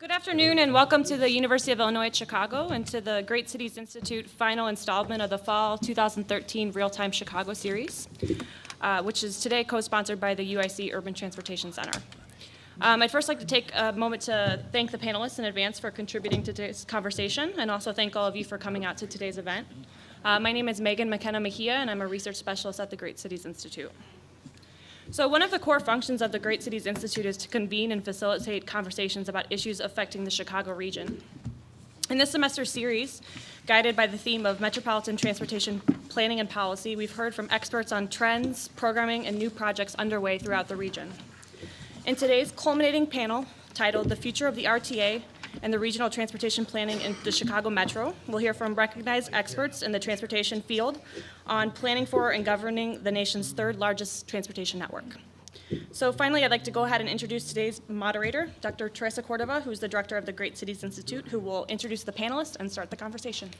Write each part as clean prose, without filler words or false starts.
Good afternoon and welcome to the University of Illinois at Chicago and to the Great Cities Institute final installment of the Fall 2013 Real-Time Chicago Series, which is today co-sponsored by the UIC Urban Transportation Center. I'd first like to take a moment to thank the panelists in advance for contributing to today's conversation and also thank all of you for coming out to today's event. My name is Megan McKenna Mejia and I'm a research specialist at the Great Cities Institute. So one of the core functions of the Great Cities Institute is to convene and facilitate conversations about issues affecting the Chicago region. In this semester's series, guided by the theme of metropolitan transportation planning and policy, we've heard from experts on trends, programming, and new projects underway throughout the region. In today's culminating panel, titled The Future of the RTA and the Regional Transportation Planning in the Chicago Metro, we'll hear from recognized experts in the transportation field on planning for and governing the nation's third largest transportation network. So finally, I'd like to go ahead and introduce today's moderator, Dr. Teresa Cordova, who's the director of the Great Cities Institute, who will introduce the panelists and start the conversation.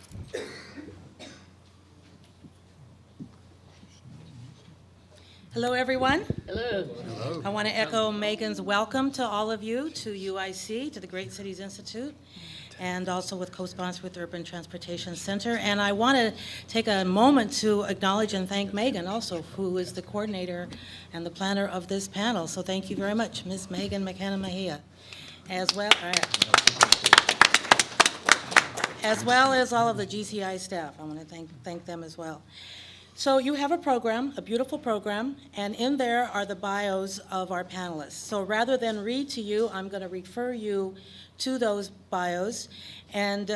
Hello, everyone. Hello. I want to echo Megan's welcome to all of you to UIC, to the Great Cities Institute, and also with co-sponsor with Urban Transportation Center. And I want to take a moment to acknowledge and thank Megan also, who is the coordinator and the planner of this panel. So thank you very much, Ms. Megan McKenna Mejia, as well as all of the GCI staff. I want to thank them as well. So you have a program, a beautiful program, and in there are the bios of our panelists. So rather than read to you, I'm going to refer you to those bios and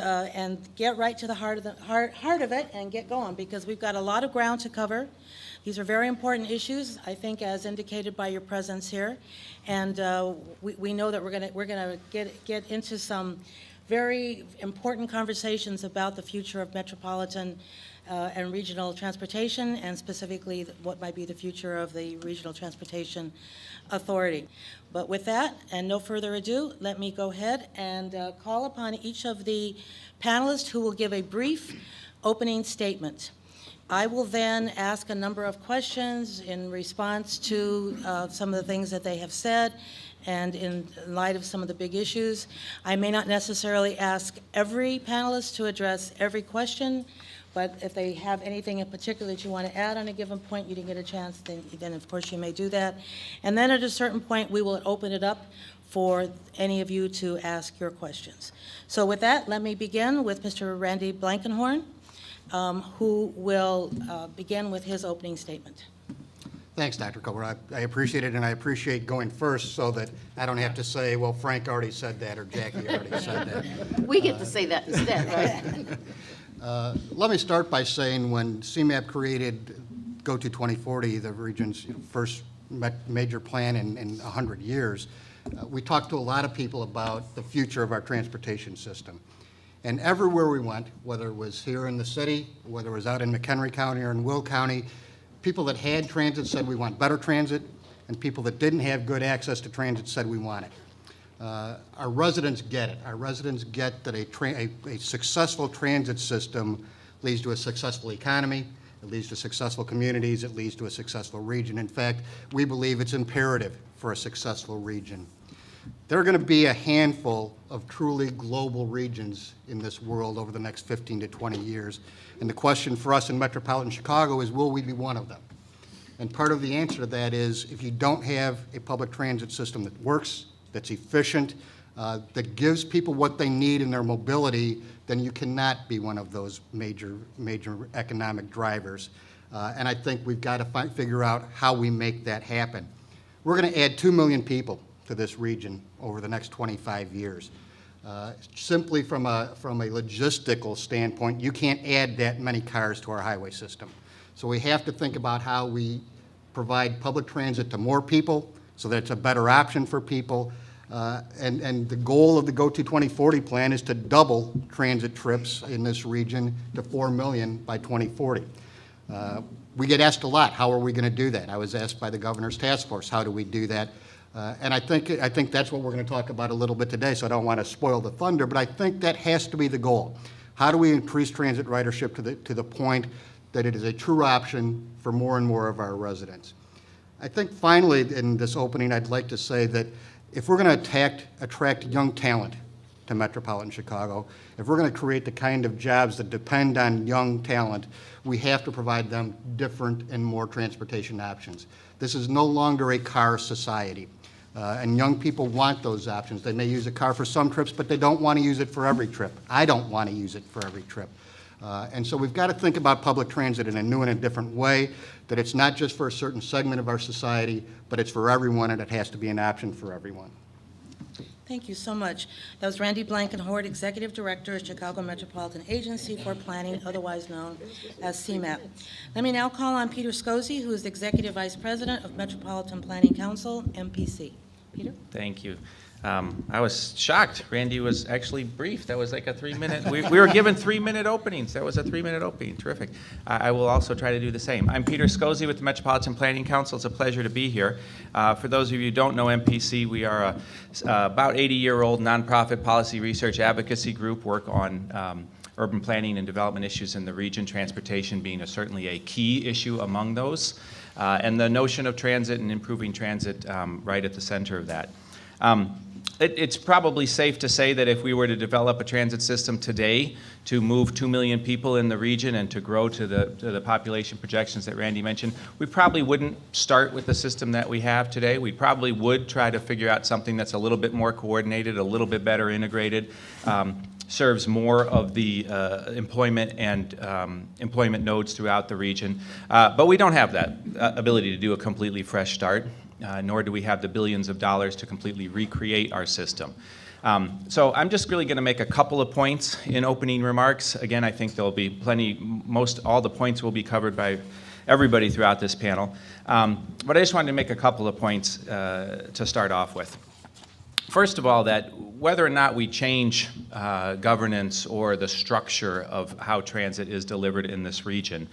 get right to the heart of it and get going, because we've got a lot of ground to cover. These are very important issues, I think, as indicated by your presence here, and we know that we're going to get into some very important conversations about the future of metropolitan and regional transportation, and specifically what might be the future of the Regional Transportation Authority. But with that, and no further ado, let me go ahead and call upon each of the panelists who will give a brief opening statement. I will then ask a number of questions in response to some of the things that they have said, and in light of some of the big issues. I may not necessarily ask every panelist to address every question, but if they have anything in particular that you want to add on a given point, you didn't get a chance, then of course you may do that. And then at a certain point, we will open it up for any of you to ask your questions. So with that, let me begin with Mr. Randy Blankenhorn, who will begin with his opening statement. Thanks, Dr. Culver. I appreciate it, and I appreciate going first so that I don't have to say, well, Frank already said that or Jackie already said that. We get to say that instead, right? Let me start by saying when CMAP created Go to 2040, the region's first major plan in 100 years, we talked to a lot of people about the future of our transportation system. And everywhere we went, whether it was here in the city, whether it was out in McHenry County or in Will County, people that had transit said we want better transit, and people that didn't have good access to transit said we want it. Our residents get it. Our residents get that a successful transit system leads to a successful economy, it leads to successful communities, it leads to a successful region. In fact, we believe it's imperative for a successful region. There are going to be a handful of truly global regions in this world over the next 15 to 20 years. And the question for us in metropolitan Chicago is, will we be one of them? And part of the answer to that is, if you don't have a public transit system that works, that's efficient, that gives people what they need in their mobility, then you cannot be one of those major economic drivers. And I think we've got to figure out how we make that happen. We're going to add 2 million people to this region over the next 25 years. Simply from a logistical standpoint, you can't add that many cars to our highway system. So we have to think about how we provide public transit to more people so that it's a better option for people. And the goal of the Go to 2040 plan is to double transit trips in this region to 4 million by 2040. We get asked a lot, how are we going to do that? I was asked by the governor's task force, how do we do that? And I think that's what we're going to talk about a little bit today, so I don't want to spoil the thunder, but I think that has to be the goal. How do we increase transit ridership to the point that it is a true option for more and more of our residents? I think finally in this opening I'd like to say that if we're going to attract young talent to metropolitan Chicago. If we're going to create the kind of jobs that depend on young talent, we have to provide them different and more transportation options. This is no longer a car society. And young people want those options. They may use a car for some trips, but they don't want to use it for every trip. I don't want to use it for every trip. And so we've got to think about public transit in a new and a different way, that it's not just for a certain segment of our society, but it's for everyone, and it has to be an option for everyone. Thank you so much. That was Randy Blankenhorn, Executive Director of Chicago Metropolitan Agency for Planning, otherwise known as CMAP. Let me now call on Peter Scozzi, who is Executive Vice President of Metropolitan Planning Council, MPC. Peter? Thank you. I was shocked. Randy was actually brief. That was like a 3-minute. We were given 3-minute openings. That was a 3-minute opening. Terrific. I will also try to do the same. I'm Peter Scozzi with the Metropolitan Planning Council. It's a pleasure to be here. For those of you who don't know MPC, we are a about 80-year-old nonprofit policy research advocacy group, work on urban planning and development issues in the region, transportation being certainly a key issue among those, and the notion of transit and improving transit right at the center of that. It's probably safe to say that if we were to develop a transit system today to move 2 million people in the region and to grow to the population projections that Randy mentioned, we probably wouldn't start with the system that we have today. We probably would try to figure out something that's a little bit more coordinated, a little bit better integrated, serves more of the employment and employment nodes throughout the region. But we don't have that ability to do a completely fresh start. Nor do we have the billions of dollars to completely recreate our system. So I'm just really going to make a couple of points in opening remarks. Again, I think there'll be all the points will be covered by everybody throughout this panel. But I just wanted to make a couple of points to start off with. First of all, that whether or not we change governance or the structure of how transit is delivered in this region,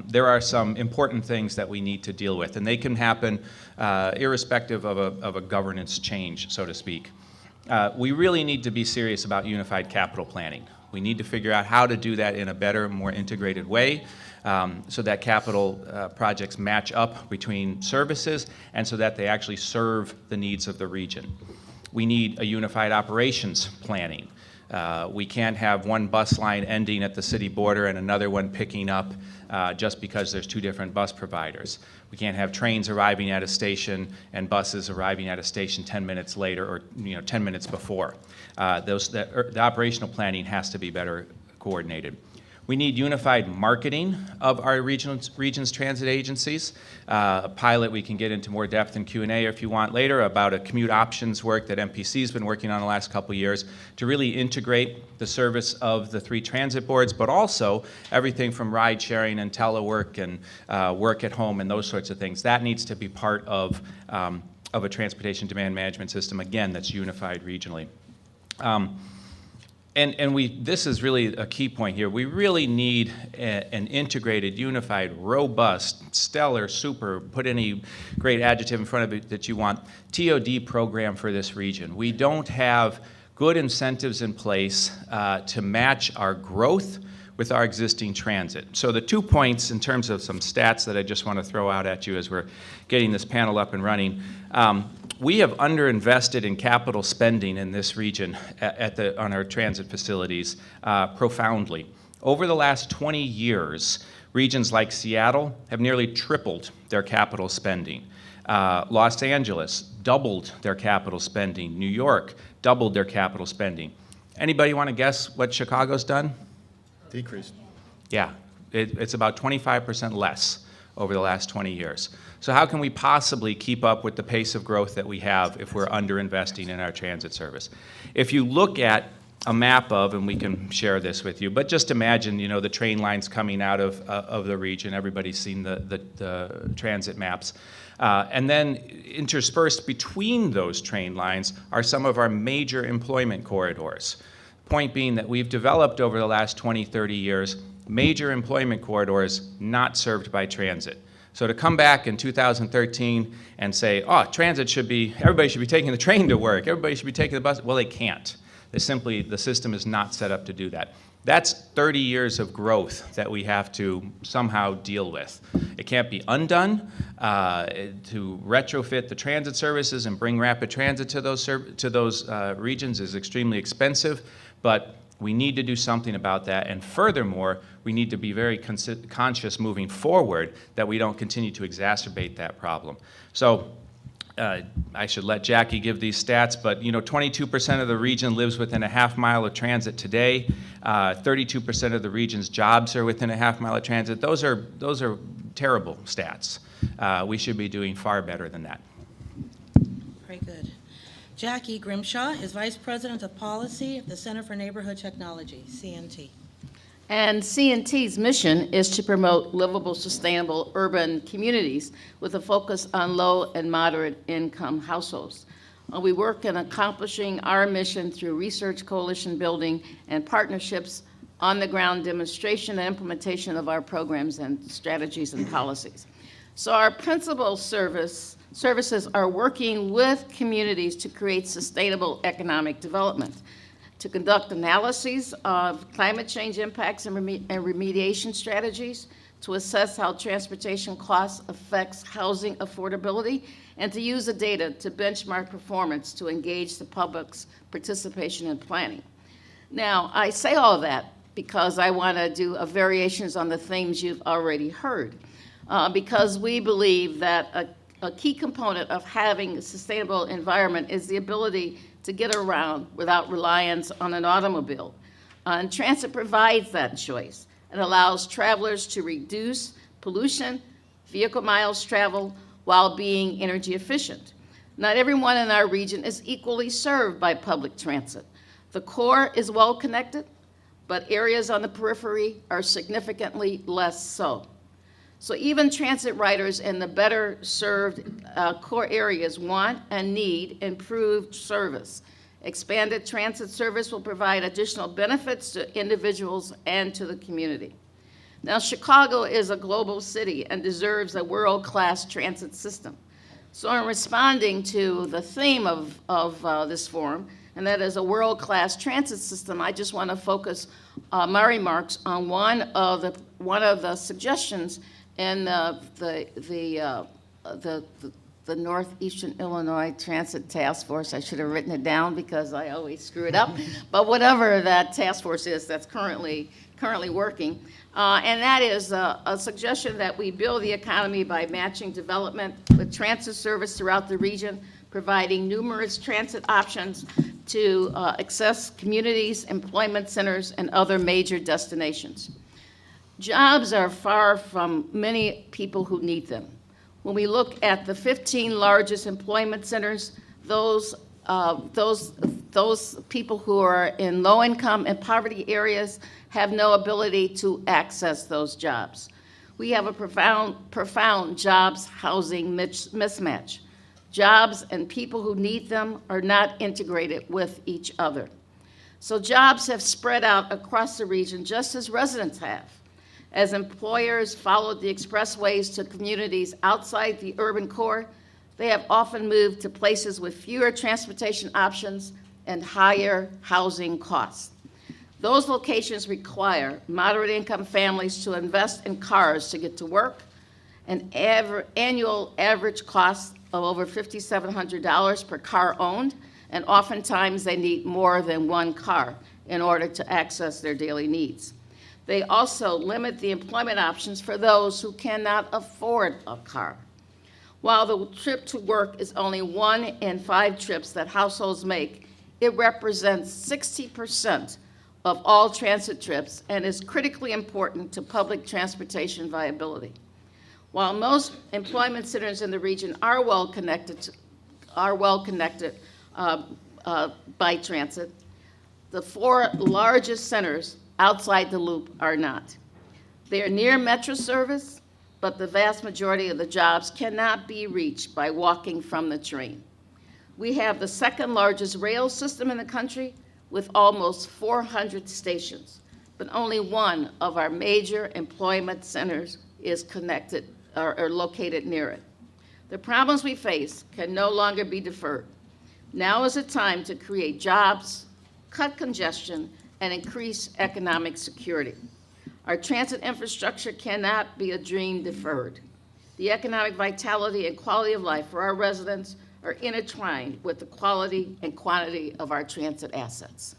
there are some important things that we need to deal with, and they can happen irrespective of a governance change, so to speak. We really need to be serious about unified capital planning. We need to figure out how to do that in a better, more integrated way, so that capital projects match up between services and so that they actually serve the needs of the region. We need a unified operations planning. We can't have one bus line ending at the city border and another one picking up just because there's two different bus providers. We can't have trains arriving at a station and buses arriving at a station 10 minutes later or 10 minutes before. The operational planning has to be better coordinated. We need unified marketing of our region's transit agencies. A pilot we can get into more depth in Q&A if you want later about a commute options work that MPC's been working on the last couple of years to really integrate the service of the 3 transit boards, but also everything from ride sharing and telework and work at home and those sorts of things. That needs to be part of a transportation demand management system, again, that's unified regionally. And this is really a key point here. We really need an integrated, unified, robust, stellar, super, put any great adjective in front of it that you want, TOD program for this region. We don't have good incentives in place to match our growth with our existing transit. So the 2 points in terms of some stats that I just want to throw out at you as we're getting this panel up and running. We have underinvested in capital spending in this region on our transit facilities profoundly. Over the last 20 years, regions like Seattle have nearly tripled their capital spending. Los Angeles doubled their capital spending. New York doubled their capital spending. Anybody want to guess what Chicago's done? Decreased. Yeah, it's about 25% less over the last 20 years. So how can we possibly keep up with the pace of growth that we have if we're underinvesting in our transit service? If you look at a map of, and we can share this with you, but just imagine, the train lines coming out of the region. Everybody's seen the transit maps. And then interspersed between those train lines are some of our major employment corridors. Point being that we've developed over the last 20, 30 years major employment corridors not served by transit. So to come back in 2013 and say, everybody should be taking the train to work, everybody should be taking the bus, well, they can't. The system is not set up to do that. That's 30 years of growth that we have to somehow deal with. It can't be undone. To retrofit the transit services and bring rapid transit to those regions is extremely expensive, but we need to do something about that. And furthermore, we need to be very conscious moving forward that we don't continue to exacerbate that problem. So I should let Jackie give these stats, but 22% of the region lives within a half mile of transit today. 32% of the region's jobs are within a half mile of transit. Those are terrible stats. We should be doing far better than that. Very good. Jackie Grimshaw is Vice President of Policy at the Center for Neighborhood Technology, CNT. And CNT's mission is to promote livable, sustainable urban communities with a focus on low and moderate income households. We work in accomplishing our mission through research, coalition building, and partnerships, on-the-ground demonstration and implementation of our programs and strategies and policies. So our principal services are working with communities to create sustainable economic development, to conduct analyses of climate change impacts and remediation strategies, to assess how transportation costs affects housing affordability, and to use the data to benchmark performance to engage the public's participation in planning. Now, I say all that because I want to do variations on the themes you've already heard, because we believe that a key component of having a sustainable environment is the ability to get around without reliance on an automobile. And transit provides that choice. It allows travelers to reduce pollution, vehicle miles traveled, while being energy efficient. Not everyone in our region is equally served by public transit. The core is well connected, but areas on the periphery are significantly less so. So even transit riders in the better served core areas want and need improved service. Expanded transit service will provide additional benefits to individuals and to the community. Now, Chicago is a global city and deserves a world-class transit system. So in responding to the theme of this forum, and that is a world-class transit system, I just want to focus my remarks on one of the suggestions in the Northeastern Illinois Transit Task Force. I should have written it down because I always screw it up. But whatever that task force is that's currently working, and that is a suggestion that we build the economy by matching development with transit service throughout the region, providing numerous transit options to access communities, employment centers, and other major destinations. Jobs are far from many people who need them. When we look at the 15 largest employment centers, those people who are in low-income and poverty areas have no ability to access those jobs. We have a profound jobs housing mismatch. Jobs and people who need them are not integrated with each other. So jobs have spread out across the region just as residents have. As employers followed the expressways to communities outside the urban core, they have often moved to places with fewer transportation options and higher housing costs. Those locations require moderate-income families to invest in cars to get to work, an annual average cost of over $5,700 per car owned, and oftentimes they need more than one car in order to access their daily needs. They also limit the employment options for those who cannot afford a car. While the trip to work is only 1 in 5 trips that households make, it represents 60% of all transit trips and is critically important to public transportation viability. While most employment centers in the region are well connected by transit, the 4 largest centers outside the loop are not. They are near metro service, but the vast majority of the jobs cannot be reached by walking from the train. We have the 2nd largest rail system in the country with almost 400 stations, but only one of our major employment centers is connected or located near it. The problems we face can no longer be deferred. Now is the time to create jobs, cut congestion, and increase economic security. Our transit infrastructure cannot be a dream deferred. The economic vitality and quality of life for our residents are intertwined with the quality and quantity of our transit assets.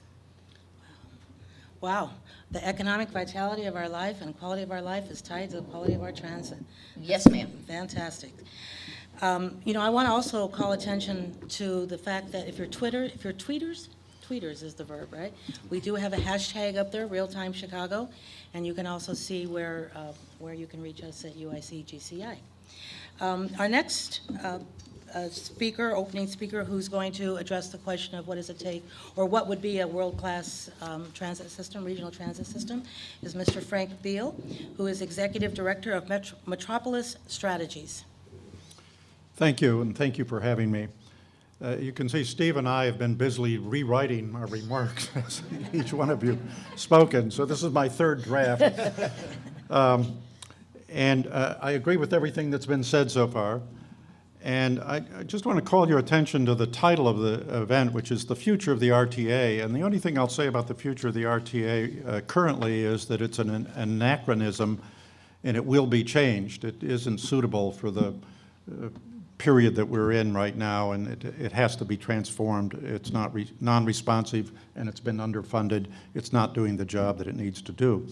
Wow, the economic vitality of our life and quality of our life is tied to the quality of our transit. Yes, ma'am. Fantastic. You know, I want to also call attention to the fact that if you're tweeters is the verb, right? We do have a hashtag up there, Real Time Chicago, and you can also see where you can reach us at UIC GCI. Our next opening speaker, who's going to address the question of what does it take, or what would be a world-class transit system, regional transit system, is Mr. Frank Thiel, who is Executive Director of Metropolis Strategies. Thank you, and thank you for having me. You can see Steve and I have been busily rewriting our remarks as each one of you spoken, so this is my third draft. And I agree with everything that's been said so far. And I just want to call your attention to the title of the event, which is The Future of the RTA. And the only thing I'll say about the future of the RTA currently is that it's an anachronism and it will be changed. It isn't suitable for the period that we're in right now, and it has to be transformed. It's not non-responsive, and it's been underfunded. It's not doing the job that it needs to do.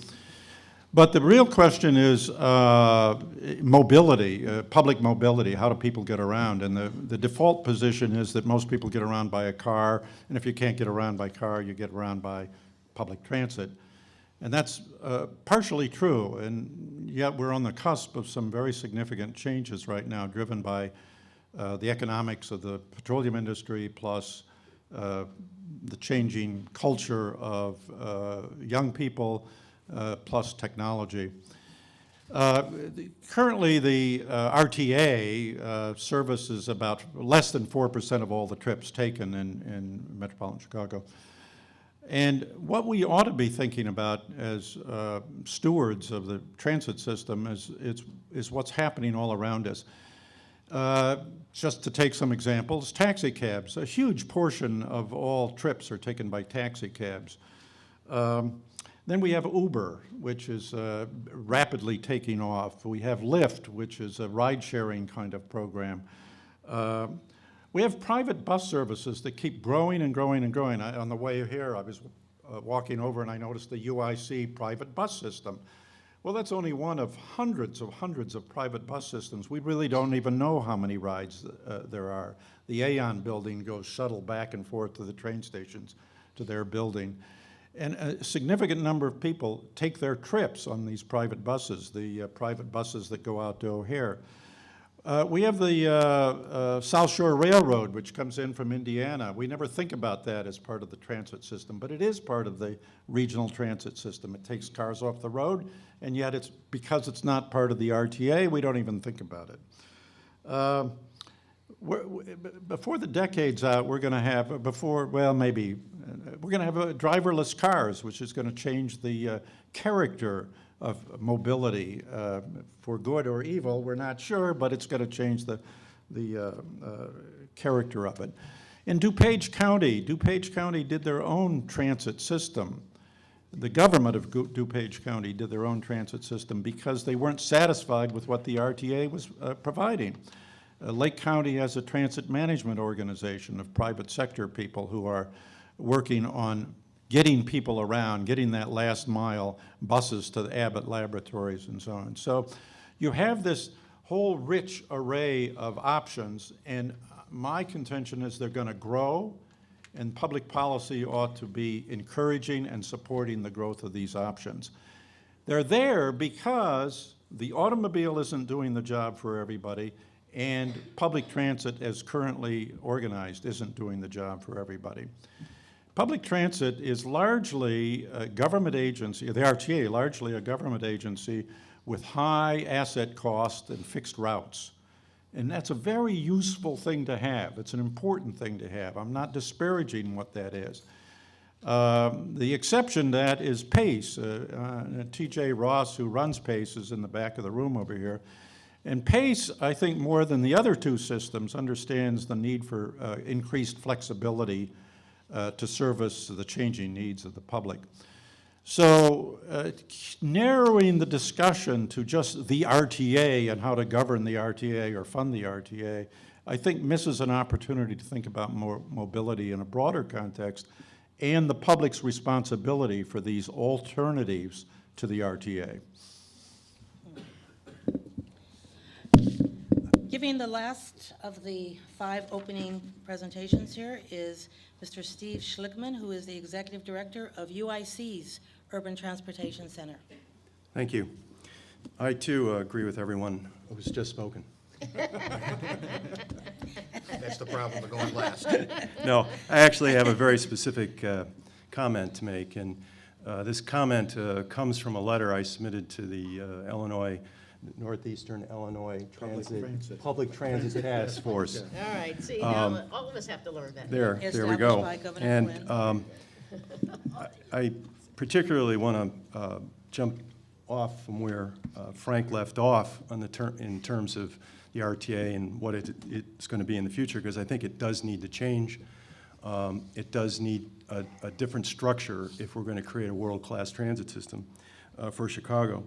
But the real question is mobility, public mobility. How do people get around? And the default position is that most people get around by a car, and if you can't get around by car, you get around by public transit. And that's partially true, and yet we're on the cusp of some very significant changes right now, driven by the economics of the petroleum industry, plus the changing culture of young people, plus technology. Currently, the RTA services about less than 4% of all the trips taken in metropolitan Chicago. And what we ought to be thinking about as stewards of the transit system is what's happening all around us. Just to take some examples, taxi cabs. A huge portion of all trips are taken by taxi cabs. Then we have Uber, which is rapidly taking off. We have Lyft, which is a ride-sharing kind of program. We have private bus services that keep growing and growing and growing. On the way here, I was walking over and I noticed the UIC private bus system. Well, that's only one of hundreds of private bus systems. We really don't even know how many rides there are. The Aon building goes shuttle back and forth to the train stations, to their building. And a significant number of people take their trips on these private buses, the private buses that go out to O'Hare. We have the South Shore Railroad, which comes in from Indiana. We never think about that as part of the transit system, but it is part of the regional transit system. It takes cars off the road, and yet because it's not part of the RTA, we don't even think about it. Before the decade's out, we're going to have, we're going to have driverless cars, which is going to change the character of mobility for good or evil. We're not sure, but it's going to change the character of it. In DuPage County did their own transit system. The government of DuPage County did their own transit system because they weren't satisfied with what the RTA was providing. Lake County has a transit management organization of private sector people who are working on getting people around, getting that last mile, buses to the Abbott laboratories and so on. So you have this whole rich array of options, and my contention is they're going to grow, and public policy ought to be encouraging and supporting the growth of these options. They're there because the automobile isn't doing the job for everybody, and public transit as currently organized isn't doing the job for everybody. Public transit is largely a government agency, the RTA, largely a government agency with high asset cost and fixed routes. And that's a very useful thing to have. It's an important thing to have. I'm not disparaging what that is. The exception to that is PACE. TJ Ross, who runs PACE, is in the back of the room over here. And PACE, I think more than the other two systems, understands the need for increased flexibility to service the changing needs of the public. So narrowing the discussion to just the RTA and how to govern the RTA or fund the RTA, I think misses an opportunity to think about more mobility in a broader context and the public's responsibility for these alternatives to the RTA. Giving the last of the 5 opening presentations here is Mr. Steve Schlickman, who is the Executive Director of UIC's Urban Transportation Center. Thank you. I, too, agree with everyone who was just spoken. That's the problem with going last. No, I actually have a very specific comment to make, and this comment comes from a letter I submitted to the Northeastern Illinois Public Transit Task Force. All right, see, now all of us have to learn that. There we Established go. by Governor And Quinn. I particularly want to jump off from where Frank left off on in terms of the RTA and what it's going to be in the future, because I think it does need to change. It does need a different structure if we're going to create a world-class transit system for Chicago.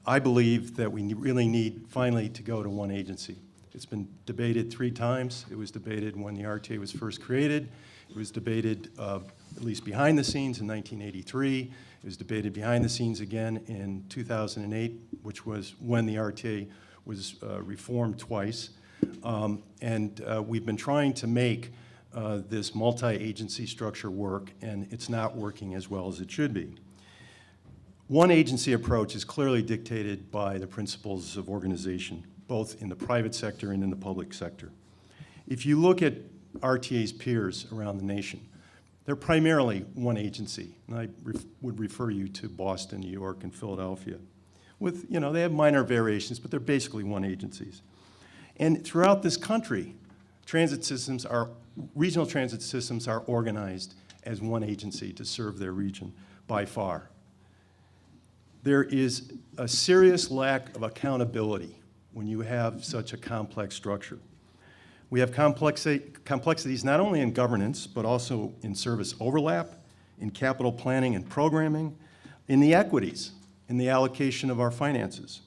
I believe that we really need finally to go to one agency. It's been debated 3 times. It was debated when the RTA was first created. It was debated at least behind the scenes in 1983. It was debated behind the scenes again in 2008, which was when the RTA was reformed twice. And we've been trying to make this multi-agency structure work, and it's not working as well as it should be. One agency approach is clearly dictated by the principles of organization, both in the private sector and in the public sector. If you look at RTA's peers around the nation, they're primarily one agency, and I would refer you to Boston, New York, and Philadelphia. With, they have minor variations, but they're basically one agencies. And throughout this country, regional transit systems are organized as one agency to serve their region by far. There is a serious lack of accountability when you have such a complex structure. We have complexities not only in governance, but also in service overlap, in capital planning and programming, in the equities, in the allocation of our finances.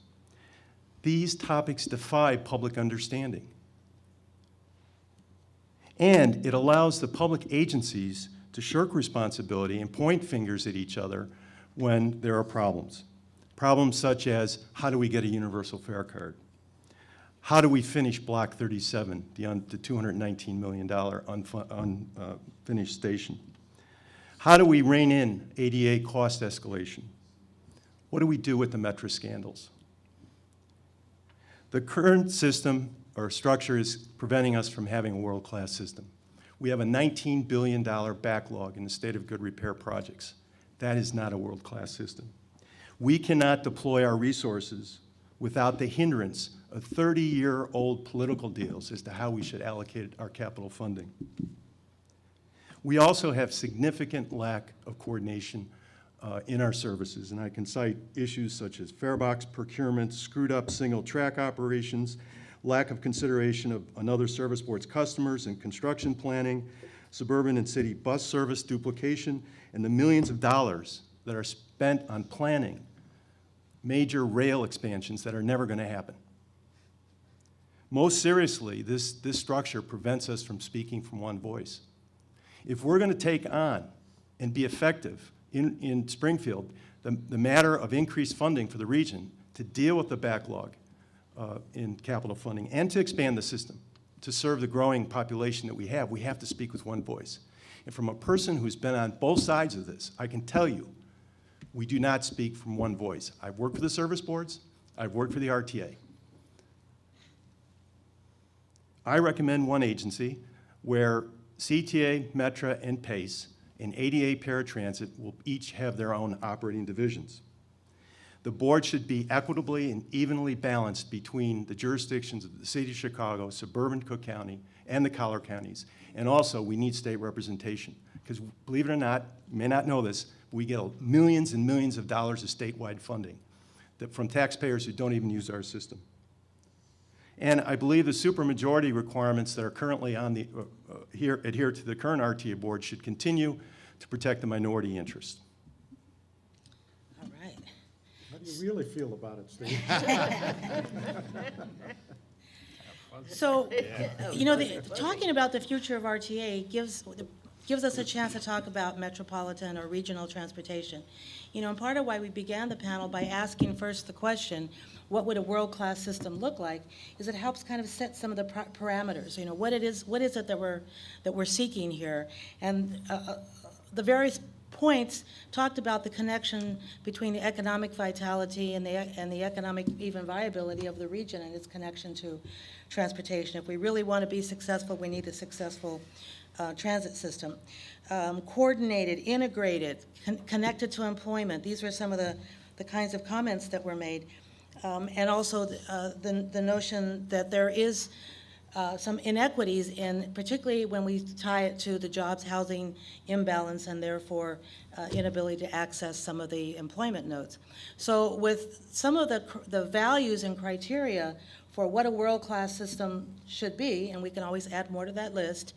These topics defy public understanding. And it allows the public agencies to shirk responsibility and point fingers at each other when there are problems. Problems such as, how do we get a universal fare card? How do we finish Block 37, the $219 million unfinished station? How do we rein in ADA cost escalation? What do we do with the Metro scandals? The current system or structure is preventing us from having a world-class system. We have a $19 billion backlog in the state of good repair projects. That is not a world-class system. We cannot deploy our resources without the hindrance of 30-year-old political deals as to how we should allocate our capital funding. We also have significant lack of coordination in our services, and I can cite issues such as farebox procurement, screwed up single track operations, lack of consideration of another service board's customers and construction planning, suburban and city bus service duplication, and the millions of dollars that are spent on planning major rail expansions that are never going to happen. Most seriously, this structure prevents us from speaking from one voice. If we're going to take on and be effective in Springfield, the matter of increased funding for the region to deal with the backlog in capital funding and to expand the system to serve the growing population that we have to speak with one voice. And from a person who's been on both sides of this, I can tell you, we do not speak from one voice. I've worked for the service boards. I've worked for the RTA. I recommend one agency where CTA, Metra, and PACE and ADA Paratransit will each have their own operating divisions. The board should be equitably and evenly balanced between the jurisdictions of the city of Chicago, suburban Cook County, and the collar counties. And also, we need state representation. Because believe it or not, you may not know this, we get millions and millions of dollars of statewide funding from taxpayers who don't even use our system. And I believe the supermajority requirements that are currently on the adhere to the current RTA board should continue to protect the minority interest. All right. How do you really feel about it, Steve? So, you know, talking about the future of RTA gives us a chance to talk about metropolitan or regional transportation. You know, and part of why we began the panel by asking first the question, what would a world-class system look like, is it helps kind of set some of the parameters. You know, what is it that we're seeking here, and the various points talked about the connection between the economic vitality and the economic even viability of the region and its connection to transportation. If we really want to be successful, we need a successful transit system. Coordinated, integrated, connected to employment. These were some of the kinds of comments that were made. And also the notion that there is some inequities in, particularly when we tie it to the jobs housing imbalance and therefore inability to access some of the employment nodes. So with some of the values and criteria for what a world-class system should be, and we can always add more to that list,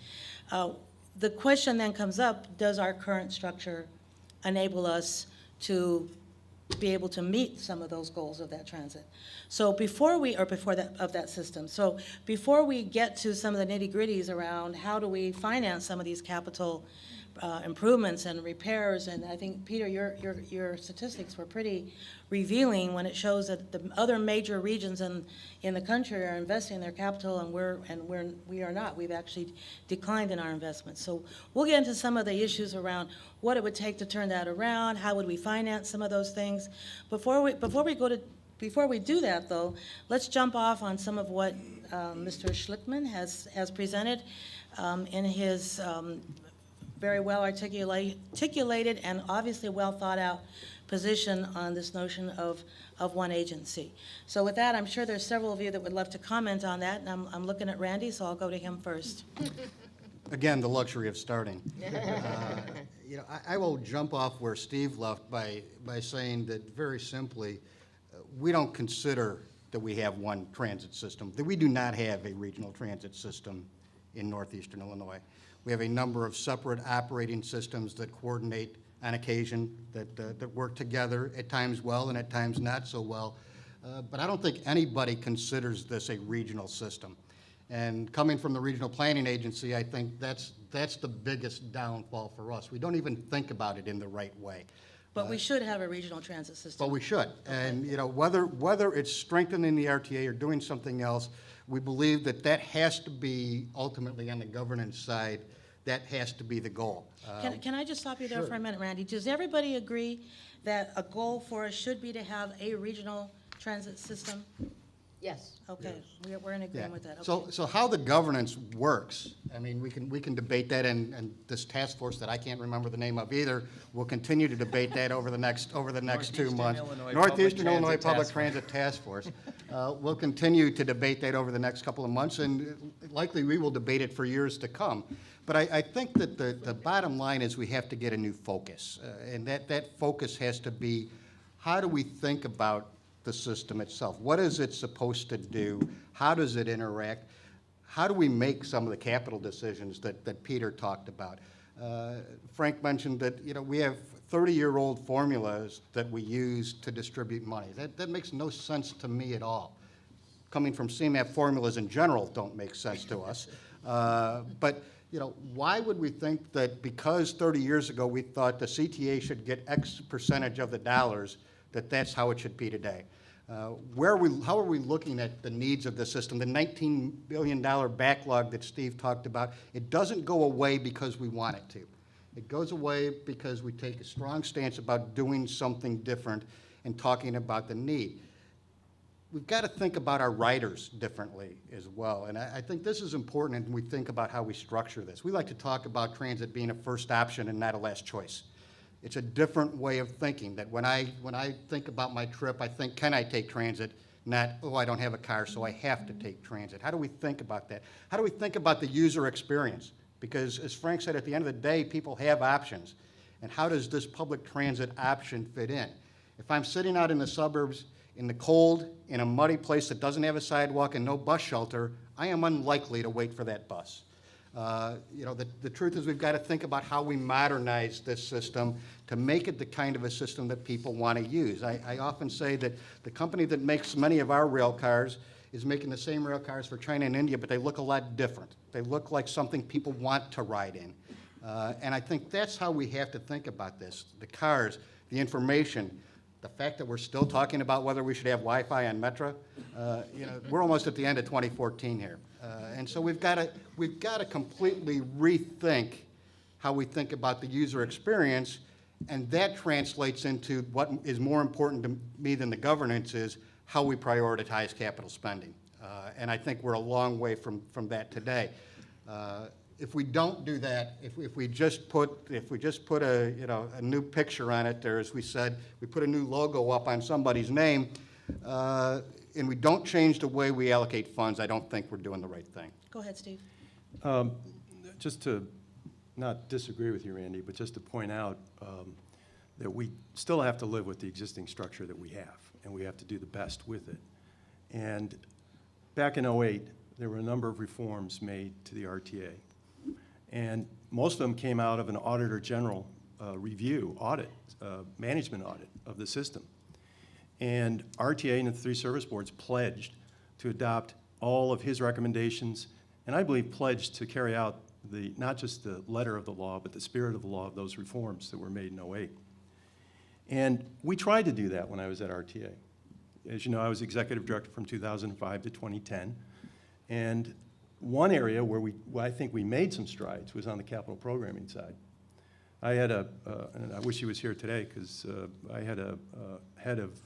the question then comes up, does our current structure enable us to be able to meet some of those goals of that transit? So before that system. So before we get to some of the nitty-gritties around how do we finance some of these capital improvements and repairs, and I think, Peter, your statistics were pretty revealing when it shows that the other major regions in the country are investing their capital, and we are not. We've actually declined in our investments. So we'll get into some of the issues around what it would take to turn that around, how would we finance some of those things. Before we do that, though, let's jump off on some of what Mr. Schlickman has presented in his very well articulated and obviously well thought out position on this notion of one agency. So with that, I'm sure there's several of you that would love to comment on that, and I'm looking at Randy, so I'll go to him first. Again, the luxury of starting. You know, I will jump off where Steve left by saying that very simply, we don't consider that we have one transit system, that we do not have a regional transit system in northeastern Illinois. We have a number of separate operating systems that coordinate on occasion, that work together, at times well and at times not so well. But I don't think anybody considers this a regional system. And coming from the Regional Planning Agency, I think that's the biggest downfall for us. We don't even think about it in the right way. But we should have a regional transit system. But we should. And, you know, whether it's strengthening the RTA or doing something else, we believe that has to be ultimately on the governance side. That has to be the goal. Can I just stop you there for a minute, Randy? Does everybody agree that a goal for us should be to have a regional transit system? Yes. Okay, we're in agreement with that. Okay. So how the governance works, I mean, we can debate that, and this task force that I can't remember the name of either, will continue to debate that over the next 2 months. Northeastern Illinois Public Transit Task Force. We'll continue to debate that over the next couple of months, and likely we will debate it for years to come. But I think that the bottom line is we have to get a new focus, and that focus has to be, how do we think about the system itself? What is it supposed to do? How does it interact? How do we make some of the capital decisions that Peter talked about? Frank mentioned that, you know, we have 30-year-old formulas that we use to distribute money. That makes no sense to me at all. Coming from CMAP, formulas in general don't make sense to us. But you know, why would we think that because 30 years ago we thought the CTA should get X percentage of the dollars, that's how it should be today? How are we looking at the needs of the system? The $19 billion backlog that Steve talked about, it doesn't go away because we want it to. It goes away because we take a strong stance about doing something different and talking about the need. We've got to think about our riders differently as well, and I think this is important when we think about how we structure this. We like to talk about transit being a first option and not a last choice. It's a different way of thinking, that when I think about my trip, I think, can I take transit? Not, oh, I don't have a car, so I have to take transit. How do we think about that? How do we think about the user experience? Because as Frank said, at the end of the day, people have options. And how does this public transit option fit in? If I'm sitting out in the suburbs in the cold, in a muddy place that doesn't have a sidewalk and no bus shelter, I am unlikely to wait for that bus. The truth is we've got to think about how we modernize this system to make it the kind of a system that people want to use. I often say that the company that makes many of our rail cars is making the same rail cars for China and India, but they look a lot different. They look like something people want to ride in. And I think that's how we have to think about this. The cars, the information, the fact that we're still talking about whether we should have Wi-Fi on Metro, we're almost at the end of 2014 here. And so we've got to completely rethink how we think about the user experience, and that translates into what is more important to me than the governance is how we prioritize capital spending. And I think we're a long way from that today. If we don't do that, if we just put a new picture on it, or as we said, we put a new logo up on somebody's name, and we don't change the way we allocate funds, I don't think we're doing the right thing. Go ahead, Steve. Just to not disagree with you, Randy, but just to point out that we still have to live with the existing structure that we have, and we have to do the best with it. And back in '08, there were a number of reforms made to the RTA. And most of them came out of an Auditor General review, management audit of the system. And RTA and the 3 service boards pledged to adopt all of his recommendations, and I believe pledged to carry out not just the letter of the law, but the spirit of the law of those reforms that were made in '08. And we tried to do that when I was at RTA. As you know, I was executive director from 2005 to 2010. And one area where I think we made some strides was on the capital programming side. I had and I wish he was here today, because I had a head of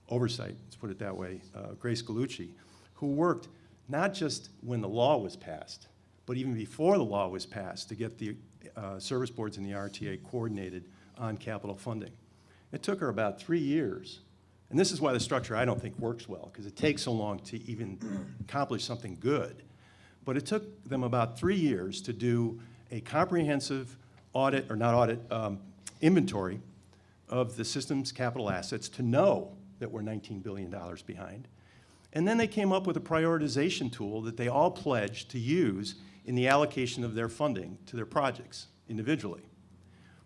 oversight, let's put it that way, Grace Gallucci, who worked not just when the law was passed, but even before the law was passed to get the service boards and the RTA coordinated on capital funding. It took her about 3 years. And this is why the structure, I don't think, works well, because it takes so long to even accomplish something good. But it took them about 3 years to do a comprehensive audit, or not audit, inventory of the system's capital assets to know that we're $19 billion behind. And then they came up with a prioritization tool that they all pledged to use in the allocation of their funding to their projects individually.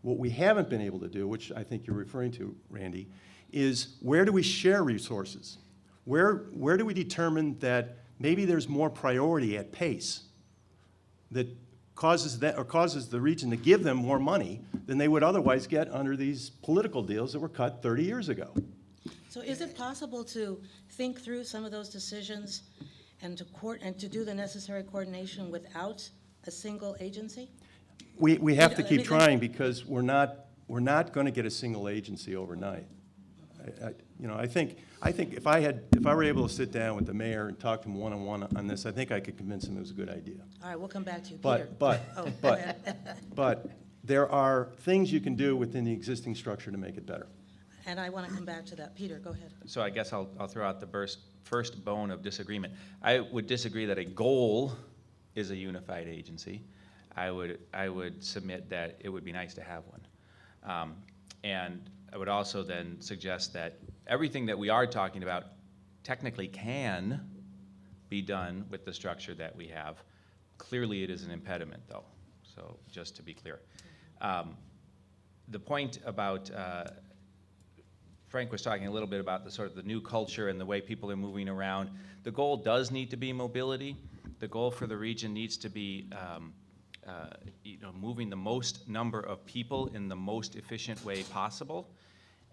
What we haven't been able to do, which I think you're referring to, Randy, is where do we share resources? Where do we determine that maybe there's more priority at pace that causes the region to give them more money than they would otherwise get under these political deals that were cut 30 years ago? So is it possible to think through some of those decisions and to do the necessary coordination without a single agency? We have to keep trying, because we're not going to get a single agency overnight. I think if I were able to sit down with the mayor and talk to him one-on-one on this, I think I could convince him it was a good idea. All right, we'll come back to you, Peter. But there are things you can do within the existing structure to make it better. And I want to come back to that. Peter, go ahead. So I guess I'll throw out the first bone of disagreement. I would disagree that a goal is a unified agency. I would submit that it would be nice to have one. And I would also then suggest that everything that we are talking about technically can be done with the structure that we have. Clearly, it is an impediment, though, so just to be clear. The point about, Frank was talking a little bit about the sort of the new culture and the way people are moving around. The goal does need to be mobility. The goal for the region needs to be moving the most number of people in the most efficient way possible,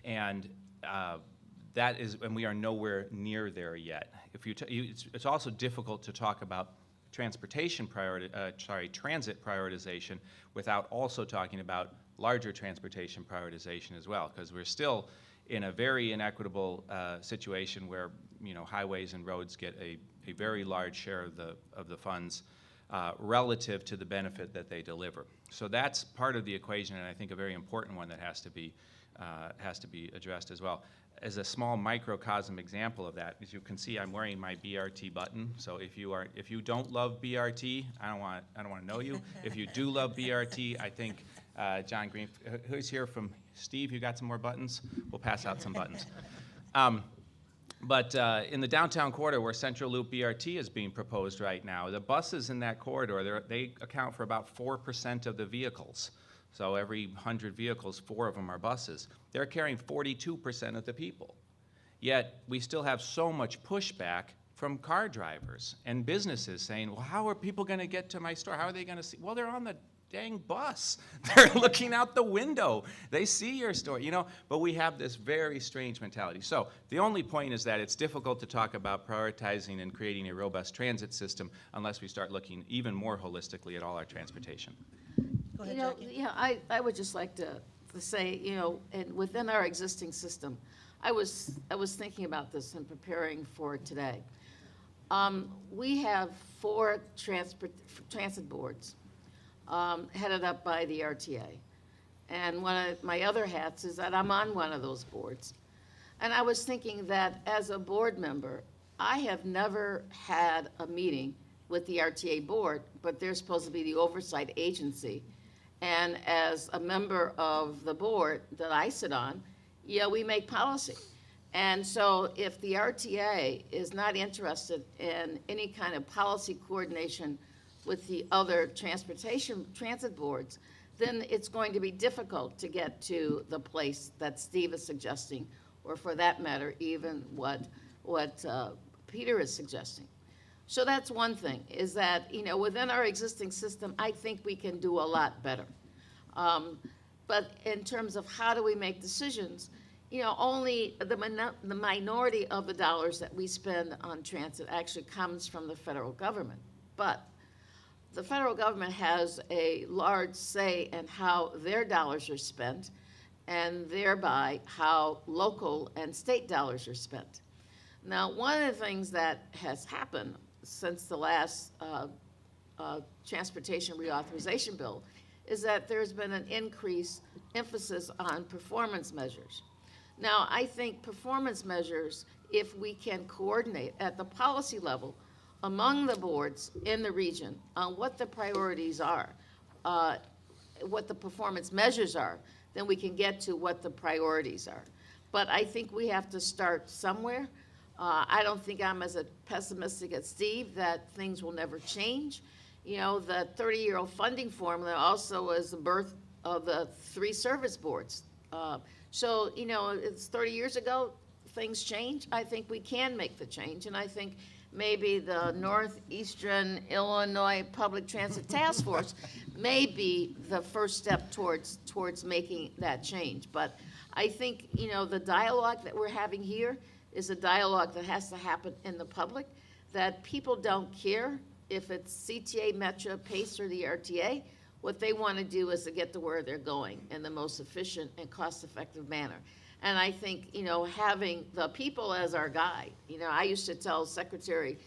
and and we are nowhere near there yet. It's also difficult to talk about transit prioritization without also talking about larger transportation prioritization as well, because we're still in a very inequitable situation where highways and roads get a very large share of the funds relative to the benefit that they deliver. So that's part of the equation, and I think a very important one that has to be addressed as well. As a small microcosm example of that, as you can see, I'm wearing my BRT button. So if you don't love BRT, I don't want to know you. If you do love BRT, I think John Green, who's here from Steve, you got some more buttons? We'll pass out some buttons. But in the downtown corridor where Central Loop BRT is being proposed right now, the buses in that corridor, they account for about 4% of the vehicles. So every 100 vehicles, 4 of them are buses. They're carrying 42% of the people. Yet we still have so much pushback from car drivers and businesses saying, well, how are people going to get to my store? How are they going to see? Well, they're on the dang bus. They're looking out the window. They see your store, you know, but we have this very strange mentality. So the only point is that it's difficult to talk about prioritizing and creating a robust transit system unless we start looking even more holistically at all our transportation. Go ahead, You know, Jackie. yeah, I would just like to say, you know, and within our existing system, I was thinking about this and preparing for today. We have 4 transit boards headed up by the RTA. And one of my other hats is that I'm on one of those boards. And I was thinking that as a board member, I have never had a meeting with the RTA board, but they're supposed to be the oversight agency. And as a member of the board that I sit on, yeah, we make policy. And so if the RTA is not interested in any kind of policy coordination with the other transit boards, then it's going to be difficult to get to the place that Steve is suggesting, or for that matter, even what Peter is suggesting. So that's one thing, is that, you know, within our existing system, I think we can do a lot better. But in terms of how do we make decisions, you know, only the minority of the dollars that we spend on transit actually comes from the federal government. But the federal government has a large say in how their dollars are spent, and thereby how local and state dollars are spent. Now, one of the things that has happened since the last transportation reauthorization bill is that there's been an increased emphasis on performance measures. Now, I think performance measures, if we can coordinate at the policy level among the boards in the region on what the priorities are, what the performance measures are, then we can get to what the priorities are. But I think we have to start somewhere. I don't think I'm as pessimistic as Steve that things will never change. You know, the 30-year-old funding formula also was the birth of the 3 service boards. So, you know, it's 30 years ago, things change. I think we can make the change, and I think maybe the Northeastern Illinois Public Transit Task Force may be the first step towards making that change. But I think, you know, the dialogue that we're having here is a dialogue that has to happen in the public, that people don't care if it's CTA, Metro, PACE, or the RTA. What they want to do is to get to where they're going in the most efficient and cost-effective manner. And I think, you know, having the people as our guide, you know, I used to tell Secretary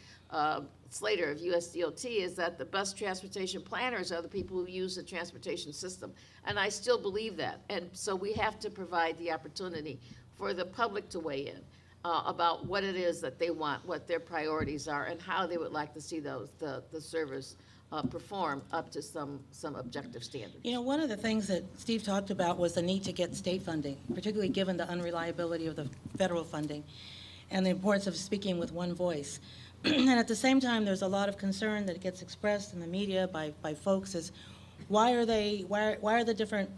Slater of USDOT is that the best transportation planners are the people who use the transportation system. And I still believe that. And so we have to provide the opportunity for the public to weigh in about what it is that they want, what their priorities are, and how they would like to see the service perform up to some objective standards. You know, one of the things that Steve talked about was the need to get state funding, particularly given the unreliability of the federal funding and the importance of speaking with one voice. And at the same time, there's a lot of concern that gets expressed in the media by folks is why are the different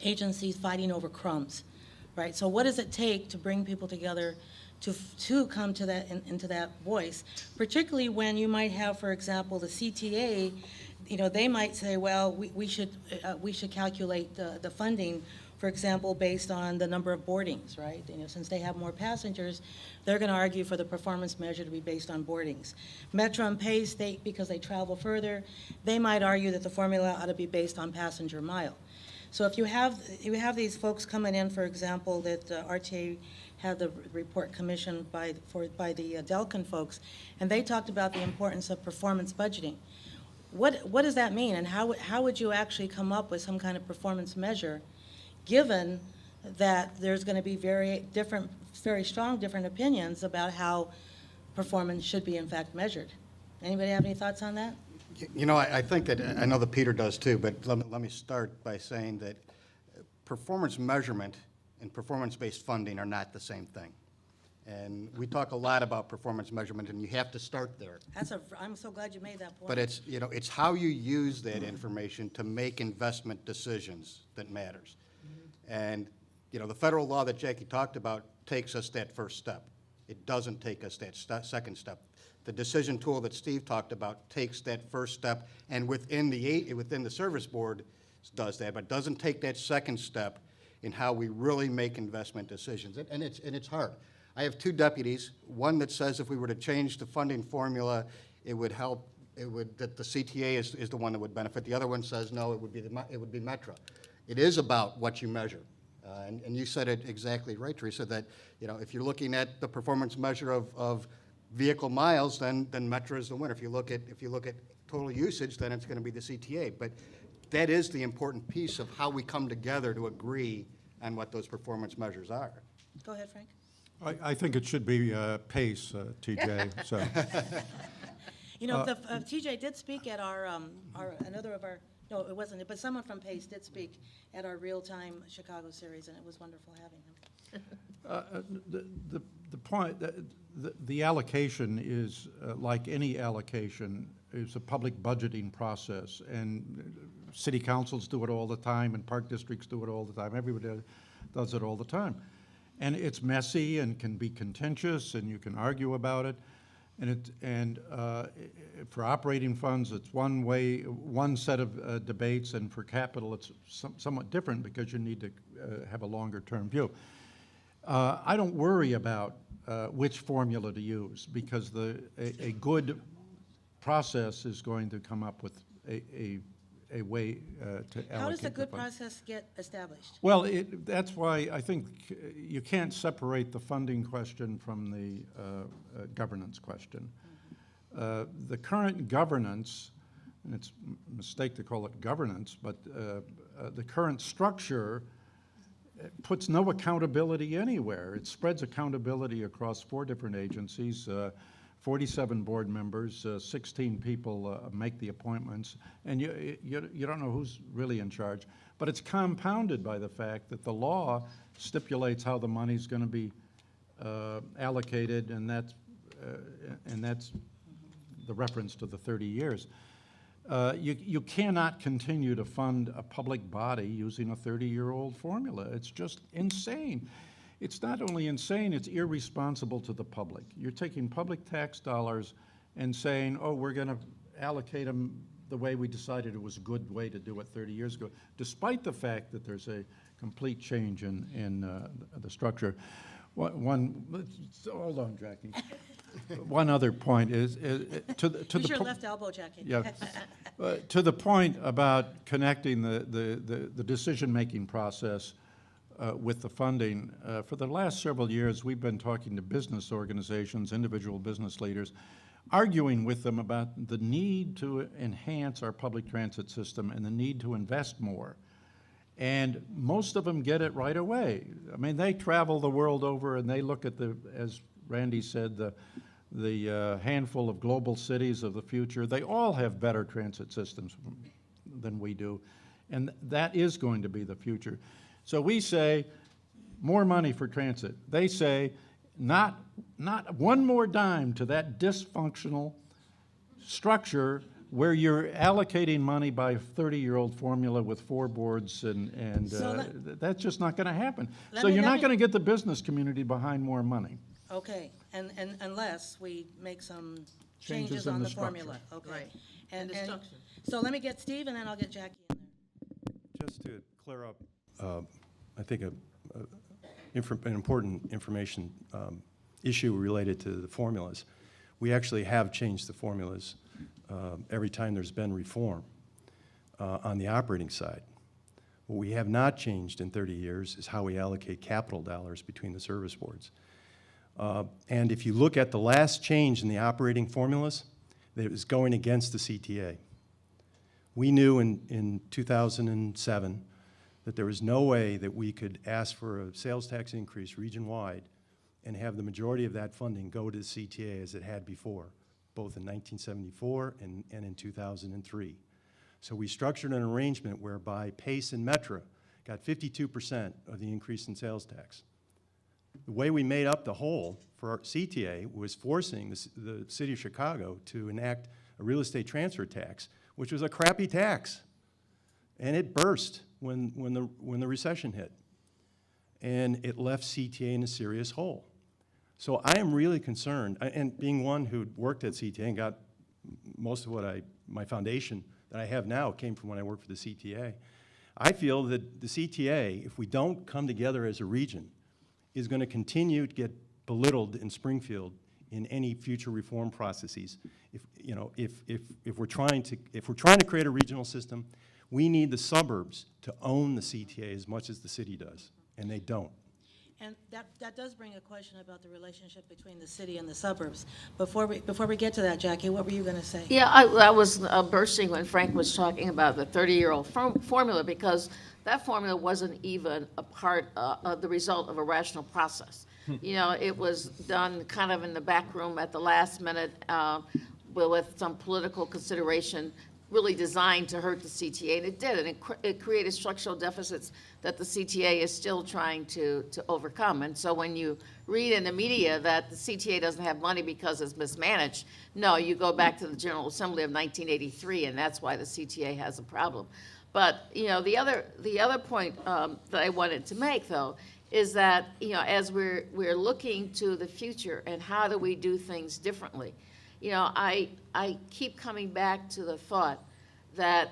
agencies fighting over crumbs, right? So what does it take to bring people together to come to that into that voice, particularly when you might have, for example, the CTA, you know, they might say, well, we should calculate the funding, for example, based on the number of boardings, right? You know, since they have more passengers, they're going to argue for the performance measure to be based on boardings. Metro and PACE, because they travel further, they might argue that the formula ought to be based on passenger mile. So if you have these folks coming in, for example, that RTA had the report commissioned by the Delkin folks, and they talked about the importance of performance budgeting. What does that mean, and how would you actually come up with some kind of performance measure, given that there's going to be very strong different opinions about how performance should be in fact measured? Anybody have any thoughts on that? You know, I think that, I know that Peter does too, but let me start by saying that performance measurement and performance-based funding are not the same thing. And we talk a lot about performance measurement, and you have to start there. I'm so glad you made that point. But it's, it's how you use that information to make investment decisions that matters. And, the federal law that Jackie talked about takes us that first step. It doesn't take us that second step. The decision tool that Steve talked about takes that first step, and within the service board does that, but doesn't take that second step in how we really make investment decisions. And it's hard. I have two deputies, one that says if we were to change the funding formula, it would help, that the CTA is the one that would benefit. The other one says, no, it would be Metro. It is about what you measure. And you said it exactly right, Teresa, that, if you're looking at the performance measure of vehicle miles, then Metro is the winner. If you look at total usage, then it's going to be the CTA. But that is the important piece of how we come together to agree on what those performance measures are. Go ahead, Frank. I think it should be pace, TJ, so. TJ did speak at no, it wasn't, but someone from PACE did speak at our real-time Chicago series, and it was wonderful having him. The point, the allocation is, like any allocation, is a public budgeting process, and city councils do it all the time, and park districts do it all the time. Everybody does it all the time. And it's messy and can be contentious, and you can argue about it. And for operating funds, it's one set of debates, and for capital, it's somewhat different because you need to have a longer-term view. I don't worry about which formula to use, because a good process is going to come up with a way to allocate. How does a good the funds. process get established? Well, that's why I think you can't separate the funding question from the governance question. The current governance, and it's a mistake to call it governance, but the current structure puts no accountability anywhere. It spreads accountability across 4 different agencies, 47 board members, 16 people make the appointments, and you don't know who's really in charge. But it's compounded by the fact that the law stipulates how the money's going to be allocated, and that's the reference to the 30 years. You cannot continue to fund a public body using a 30-year-old formula. It's just insane. It's not only insane, it's irresponsible to the public. You're taking public tax dollars and saying, oh, we're going to allocate them the way we decided it was a good way to do it 30 years ago, despite the fact that there's a complete change in the structure. Hold on, Jackie. One other point is to the Use your left elbow, Jackie. Yeah. To the point about connecting the decision-making process with the funding. For the last several years, we've been talking to business organizations, individual business leaders, arguing with them about the need to enhance our public transit system and the need to invest more. And most of them get it right away. I mean, they travel the world over and they look at as Randy said, the handful of global cities of the future. They all have better transit systems than we do, and that is going to be the future. So we say, more money for transit. They say, not one more dime to that dysfunctional structure where you're allocating money by a 30-year-old formula with 4 boards, and that's just not going to happen. So you're not going to get the business community behind more money. Okay, and unless we make some Changes changes in on the the formula. structure. Okay. Right. And the structure. so let me get Steve, and then I'll get Jackie in there. Just to clear up, I think an important information issue related to the formulas. We actually have changed the formulas every time there's been reform on the operating side. What we have not changed in 30 years is how we allocate capital dollars between the service boards. And if you look at the last change in the operating formulas, it was going against the CTA. We knew in 2007 that there was no way that we could ask for a sales tax increase region-wide and have the majority of that funding go to the CTA as it had before, both in 1974 and in 2003. So we structured an arrangement whereby PACE and Metro got 52% of the increase in sales tax. The way we made up the hole for for our CTA was forcing the city of Chicago to enact a real estate transfer tax, which was a crappy tax. And it burst when the recession hit. And it left CTA in a serious hole. So I am really concerned, and being one who worked at CTA and got most of my foundation that I have now came from when I worked for the CTA. I feel that the CTA, if we don't come together as a region, is going to continue to get belittled in Springfield in any future reform processes. If we're trying to create a regional system, we need the suburbs to own the CTA as much as the city does, and they don't. And that does bring a question about the relationship between the city and the suburbs. Before we get to that, Jackie, what were you going to say? Yeah, I was bursting when Frank was talking about the 30-year-old formula, because that formula wasn't even a part of the result of a rational process. You know, it was done kind of in the back room at the last minute with some political consideration, really designed to hurt the CTA, and it did, and it created structural deficits that the CTA is still trying to overcome. And so when you read in the media that the CTA doesn't have money because it's mismanaged, no, you go back to the General Assembly of 1983, and that's why the CTA has a problem. But, you know, the other point that I wanted to make, though, is that, you know, as we're looking to the future and how do we do things differently, you know, I keep coming back to the thought that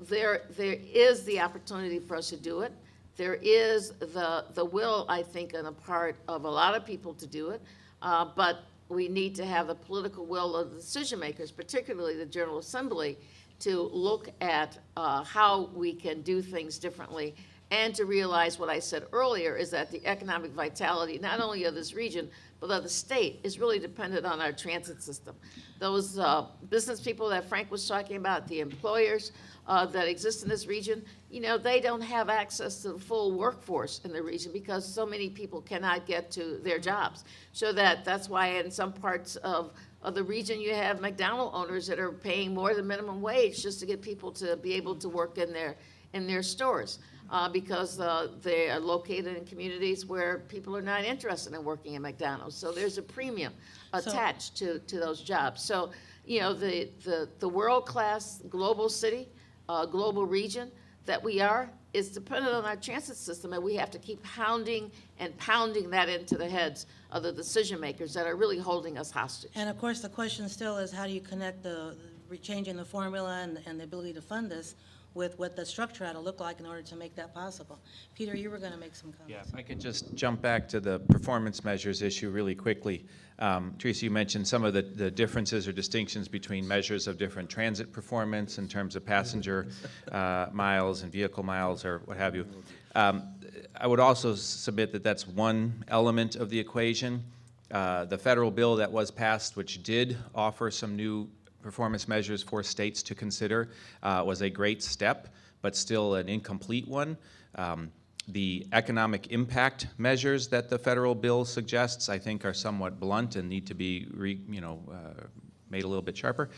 there is the opportunity for us to do it. There is the will, I think, on the part of a lot of people to do it, but we need to have the political will of the decision makers, particularly the General Assembly, to look at how we can do things differently, and to realize what I said earlier is that the economic vitality, not only of this region, but of the state, is really dependent on our transit system. Those business people that Frank was talking about, the employers that exist in this region, you know, they don't have access to the full workforce in the region because so many people cannot get to their jobs. So that's why in some parts of the region you have McDonald's owners that are paying more than minimum wage just to get people to be able to work in their stores. Because they are located in communities where people are not interested in working at McDonald's. So there's a premium attached to those jobs. So, you know, the world-class global city, global region that we are is dependent on our transit system, and we have to keep pounding and pounding that into the heads of the decision makers that are really holding us hostage. And of course, the question still is, how do you connect the changing the formula and the ability to fund this with what the structure ought to look like in order to make that possible? Peter, you were going to make some comments. Yeah, if I could just jump back to the performance measures issue really quickly. Teresa, you mentioned some of the differences or distinctions between measures of different transit performance in terms of passenger miles and vehicle miles or what have you. I would also submit that that's one element of the equation. The federal bill that was passed, which did offer some new performance measures for states to consider, was a great step, but still an incomplete one. The economic impact measures that the federal bill suggests, I think, are somewhat blunt and need to be made a little bit sharper.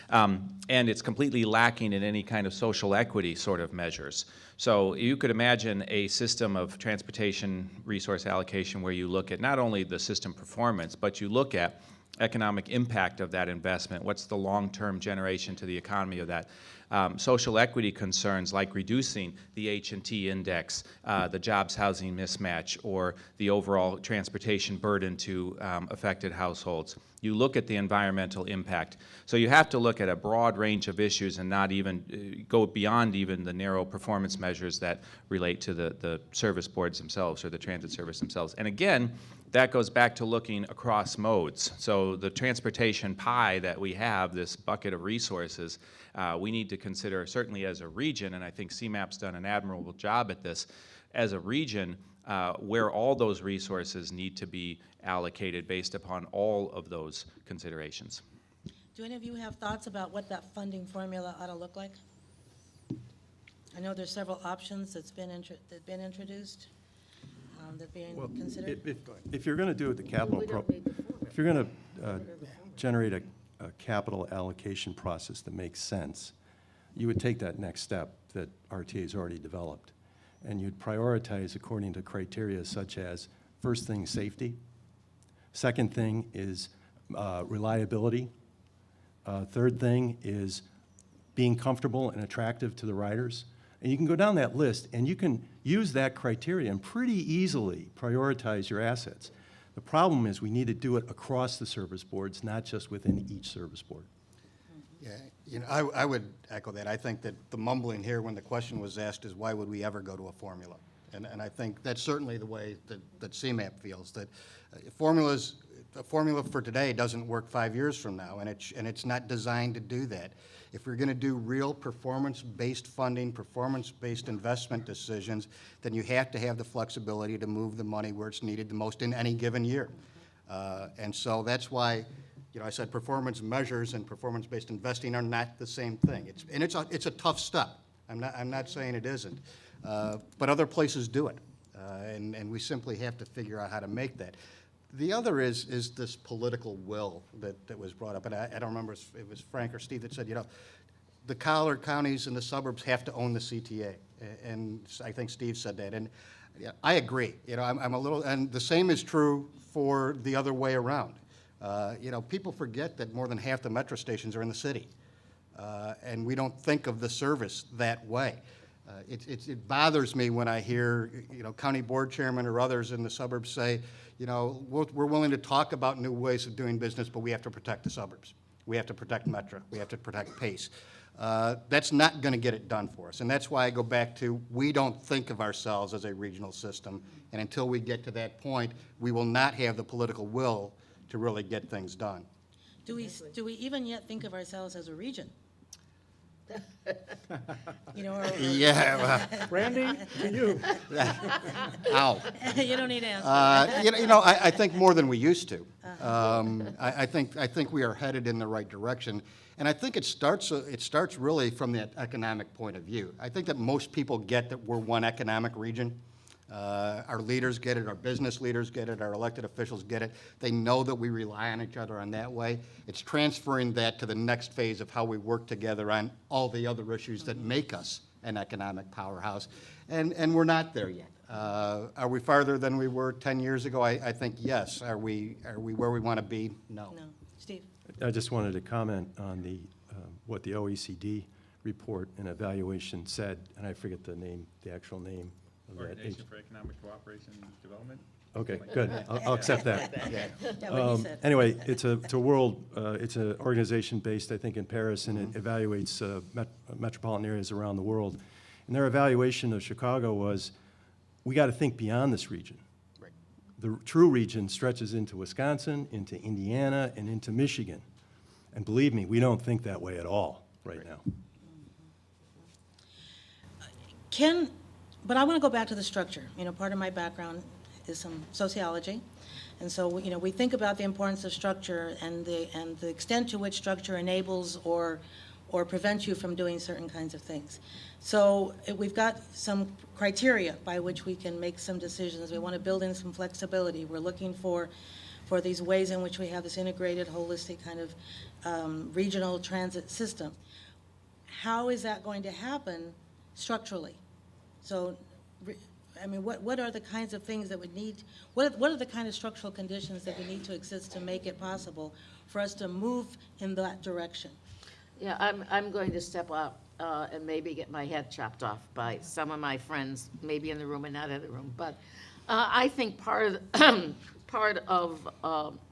And it's completely lacking in any kind of social equity sort of measures. So you could imagine a system of transportation resource allocation where you look at not only the system performance, but you look at economic impact of that investment. What's the long-term generation to the economy of that? Social equity concerns like reducing the H&T index, the jobs housing mismatch, or the overall transportation burden to affected households. You look at the environmental impact. So you have to look at a broad range of issues and not even go beyond even the narrow performance measures that relate to the service boards themselves or the transit service themselves. And again, that goes back to looking across modes. So the transportation pie that we have, this bucket of resources, we need to consider certainly as a region, and I think CMAP's done an admirable job at this, as a region, where all those resources need to be allocated based upon all of those considerations. Do any of you have thoughts about what that funding formula ought to look like? I know there's several options that's been introduced, that being considered. If you're going to do it, the capital, if you're going to generate a capital allocation process that makes sense, you would take that next step that RTA has already developed, and you'd prioritize according to criteria such as, first thing, safety, Second thing is reliability. Third thing is being comfortable and attractive to the riders. And you can go down that list, and you can use that criteria and pretty easily prioritize your assets. The problem is we need to do it across the service boards, not just within each service board. Yeah, I would echo that. I think that the mumbling here when the question was asked is why would we ever go to a formula? And I think that's certainly the way that CMAP feels, that a formula for today doesn't work 5 years from now, and it's not designed to do that. If we're going to do real performance-based funding, performance-based investment decisions, then you have to have the flexibility to move the money where it's needed the most in any given year. And so that's why, I said performance measures and performance-based investing are not the same thing. It's a tough step. I'm not saying it isn't, but other places do it, and we simply have to figure out how to make that. The other is this political will that was brought up, and I don't remember if it was Frank or Steve that said, the collar counties and the suburbs have to own the CTA, and I think Steve said that, and I agree. I'm a little, and the same is true for the other way around. People forget that more than half the metro stations are in the city, and we don't think of the service that way. It bothers me when I hear, county board chairman or others in the suburbs say, we're willing to talk about new ways of doing business, but we have to protect the suburbs. We have to protect Metro. We have to protect Pace. That's not going to get it done for us. And that's why I go back to, we don't think of ourselves as a regional system. And until we get to that point, we will not have the political will to really get things done. Do we even yet think of ourselves as a region? Yeah, well, Randy, to you. ow. You don't need to answer. I think more than we used to. I think we are headed in the right direction, and I think it starts really from the economic point of view. I think that most people get that we're one economic region. Our leaders get it, our business leaders get it, our elected officials get it. They know that we rely on each other on that way. It's transferring that to the next phase of how we work together on all the other issues that make us an economic powerhouse, and we're not there yet. Are we farther than we were 10 years ago? I think yes. Are we where we want to be? No. No. Steve? I just wanted to comment on what the OECD report and evaluation said, and I forget the actual name of that. Organization for Economic Cooperation and Development. Okay, good. I'll accept that. Yeah, what he said. Anyway, it's an organization based, I think, in Paris, and it evaluates metropolitan areas around the world. And their evaluation of Chicago was, we got to think beyond this region. Right. The true region stretches into Wisconsin, into Indiana, and into Michigan. And believe me, we don't think that way at all right now. But I want to go back to the structure. Part of my background is some sociology. And so, we think about the importance of structure and the extent to which structure enables or prevents you from doing certain kinds of things. So we've got some criteria by which we can make some decisions. We want to build in some flexibility. We're looking for these ways in which we have this integrated, holistic kind of regional transit system. How is that going to happen structurally? So, what are the kinds of things that would need, what are the kind of structural conditions that would need to exist to make it possible for us to move in that direction? Yeah, I'm going to step up and maybe get my head chopped off by some of my friends, maybe in the room and not in the room. But I think part of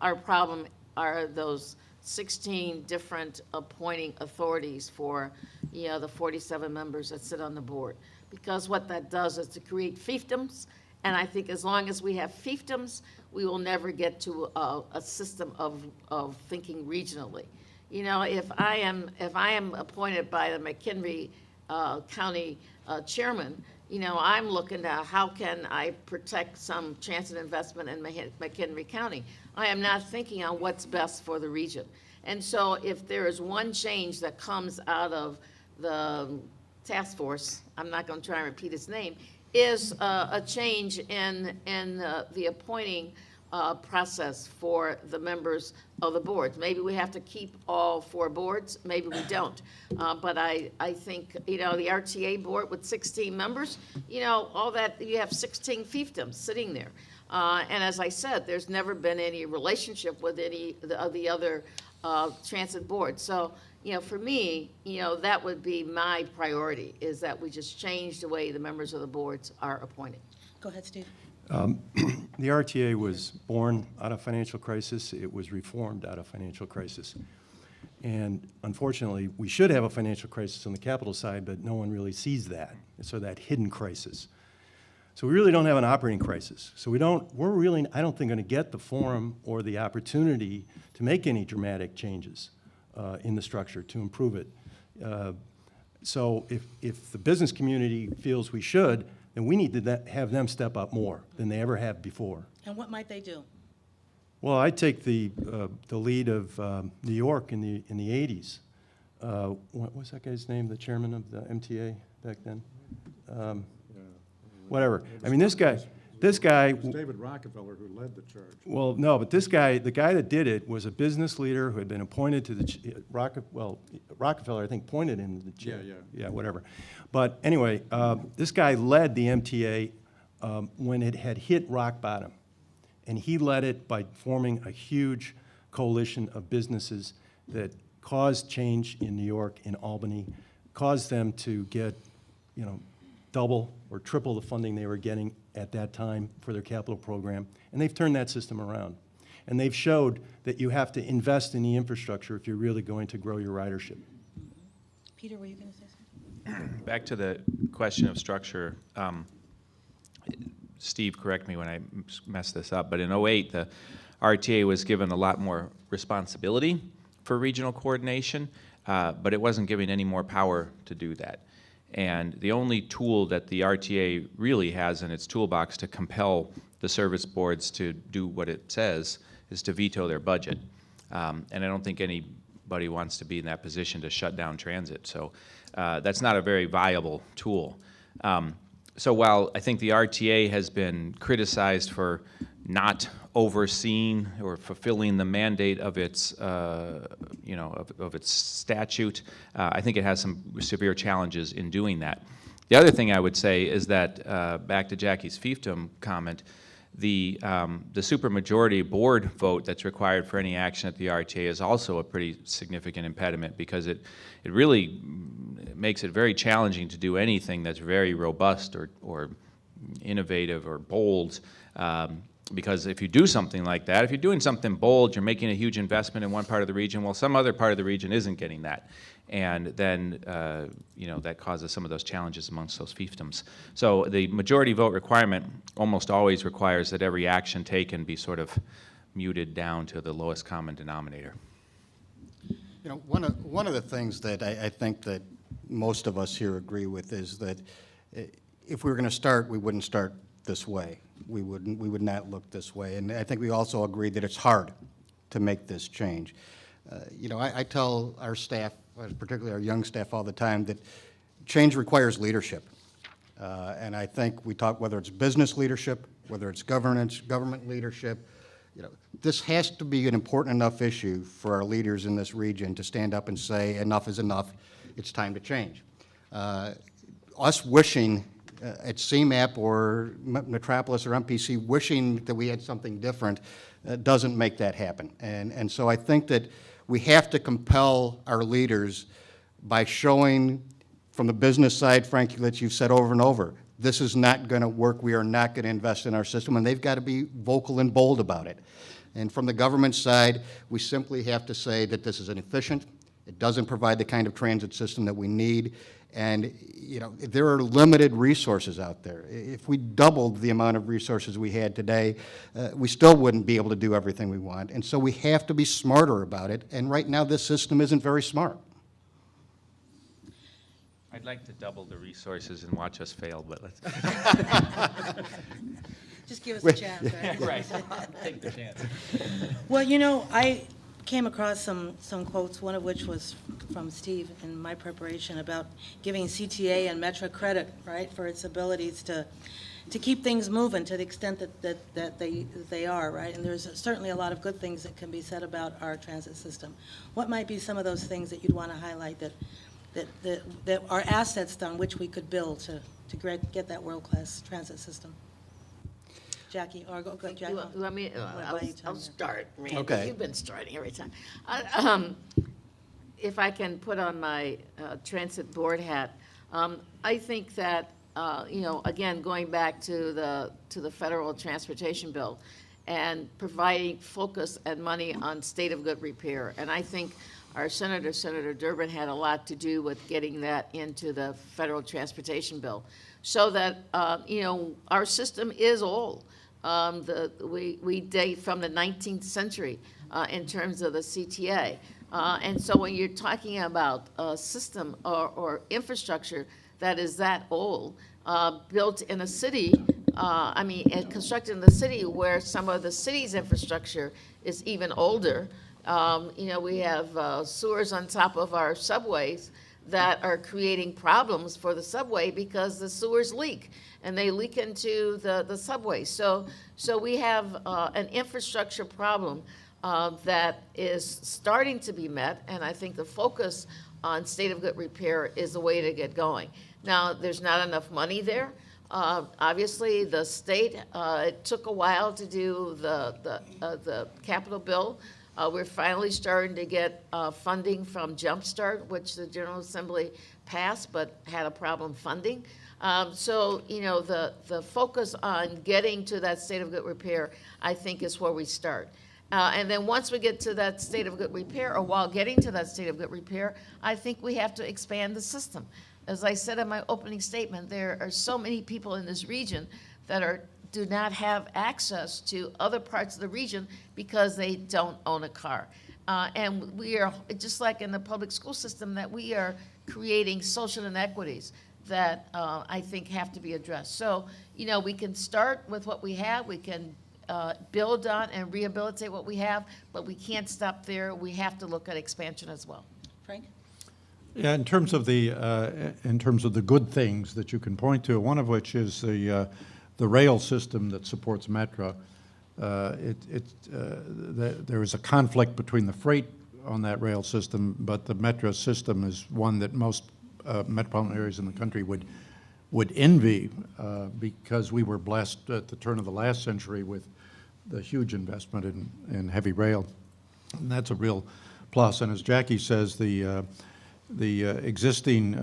our problem are those 16 different appointing authorities for, the 47 members that sit on the board. Because what that does is to create fiefdoms, and I think as long as we have fiefdoms, we will never get to a system of thinking regionally. If I am appointed by the McHenry County chairman, I'm looking at how can I protect some transit investment in McHenry County. I am not thinking on what's best for the region. And so if there is one change that comes out of the task force, I'm not going to try and repeat its name, is a change in the appointing process for the members of the boards. Maybe we have to keep all 4 boards, maybe we don't. But I think, the RTA board with 16 members, all that, you have 16 fiefdoms sitting there. And as I said, there's never been any relationship with any of the other transit boards. So, for me, that would be my priority, is that we just change the way the members of the boards are appointed. Go ahead, Steve. The RTA was born out of financial crisis. It was reformed out of financial crisis. And unfortunately, we should have a financial crisis on the capital side, but no one really sees that. So that hidden crisis. So we really don't have an operating crisis. So we're really, I don't think, going to get the forum or the opportunity to make any dramatic changes in the structure to improve it. So if the business community feels we should, then we need to have them step up more than they ever have before. And what might they do? Well, I take the lead of New York in the 80s. What was that guy's name, the chairman of the MTA back then? Whatever. I mean, this guy. It was David Rockefeller who led the charge. Well, no, but this guy, the guy that did it, was a business leader who had been appointed to the Rockefeller, I think, pointed him to the chair. Yeah, whatever. But anyway, this guy led the MTA when it had hit rock bottom. And he led it by forming a huge coalition of businesses that caused change in New York, in Albany, caused them to get, double or triple the funding they were getting at that time for their capital program. And they've turned that system around. And they've showed that you have to invest in the infrastructure if you're really going to grow your ridership. Peter, were you going to say something? Back to the question of structure. Steve, correct me when I mess this up, but in '08, the RTA was given a lot more responsibility for regional coordination, but it wasn't given any more power to do that. And the only tool that the RTA really has in its toolbox to compel the service boards to do what it says is to veto their budget. And I don't think anybody wants to be in that position to shut down transit. So that's not a very viable tool. So while I think the RTA has been criticized for not overseeing or fulfilling the mandate of its, of its statute, I think it has some severe challenges in doing that. The other thing I would say is that, back to Jackie's fiefdom comment, the supermajority board vote that's required for any action at the RTA is also a pretty significant impediment, because it really makes it very challenging to do anything that's very robust or innovative or bold. Because if you do something like that, if you're doing something bold, you're making a huge investment in one part of the region, well, some other part of the region isn't getting that. And then, that causes some of those challenges amongst those fiefdoms. So the majority vote requirement almost always requires that every action taken be sort of muted down to the lowest common denominator. One of the things that I think that most of us here agree with is that if we were going to start, we wouldn't start this way. We would not look this way. And I think we also agree that it's hard to make this change. I tell our staff, particularly our young staff, all the time that change requires leadership. And I think we talk, whether it's business leadership, whether it's government leadership, this has to be an important enough issue for our leaders in this region to stand up and say, enough is enough, it's time to change. Us wishing at CMAP or Metropolis or MPC, wishing that we had something different, doesn't make that happen. And so I think that we have to compel our leaders by showing, from the business side, frankly, that you've said over and over, this is not going to work, we are not going to invest in our system, and they've got to be vocal and bold about it. And from the government side, we simply have to say that this is inefficient, it doesn't provide the kind of transit system that we need, and there are limited resources out there. If we doubled the amount of resources we had today, we still wouldn't be able to do everything we want. And so we have to be smarter about it, and right now this system isn't very smart. I'd like to double the resources and watch us fail, but let's. Just give us a chance, right? Right, take the chance. Well, I came across some quotes, one of which was from Steve in my preparation about giving CTA and Metro credit, right, for its abilities to keep things moving to the extent that they are, right? And there's certainly a lot of good things that can be said about our transit system. What might be some of those things that you'd want to highlight that are assets on which we could build to get that world-class transit system? Jackie, or go, Jackie. You want me, I'll buy you time I'll there. start, Randy. Okay. You've been starting every time. If I can put on my transit board hat, I think that, again, going back to the federal transportation bill and providing focus and money on state of good repair. And I think our Senator Durbin, had a lot to do with getting that into the federal transportation bill, so that, our system is old. We date from the 19th century in terms of the CTA. And so when you're talking about a system or infrastructure that is that old, built in a city, and constructed in the city where some of the city's infrastructure is even older. We have sewers on top of our subways that are creating problems for the subway because the sewers leak, and they leak into the subway. So we have an infrastructure problem that is starting to be met, and I think the focus on state of good repair is the way to get going. Now, there's not enough money there. Obviously, the state, it took a while to do the capital bill. We're finally starting to get funding from Jumpstart, which the General Assembly passed but had a problem funding. So, the focus on getting to that state of good repair, I think, is where we start. And then once we get to that state of good repair, or while getting to that state of good repair, I think we have to expand the system. As I said in my opening statement, there are so many people in this region that do not have access to other parts of the region because they don't own a car. And we are, just like in the public school system, that we are creating social inequities that I think have to be addressed. So, we can start with what we have. We can build on and rehabilitate what we have, but we can't stop there. We have to look at expansion as well. Frank? Yeah, in terms of the good things that you can point to, one of which is the rail system that supports Metro. There is a conflict between the freight on that rail system, but the Metro system is one that most metropolitan areas in the country would envy, because we were blessed at the turn of the last century with the huge investment in heavy rail, and that's a real plus. And as Jackie says, the existing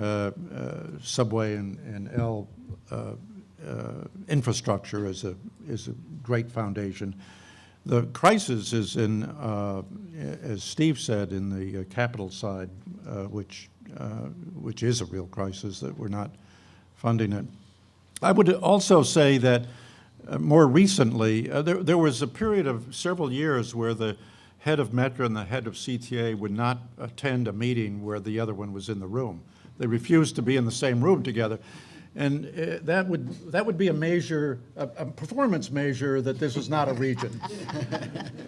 subway and L infrastructure is a great foundation. The crisis is in, as Steve said, in the capital side, which is a real crisis, that we're not funding it. I would also say that more recently, there was a period of several years where the head of Metro and the head of CTA would not attend a meeting where the other one was in the room. They refused to be in the same room together. And that would be a measure, a performance measure that this is not a region.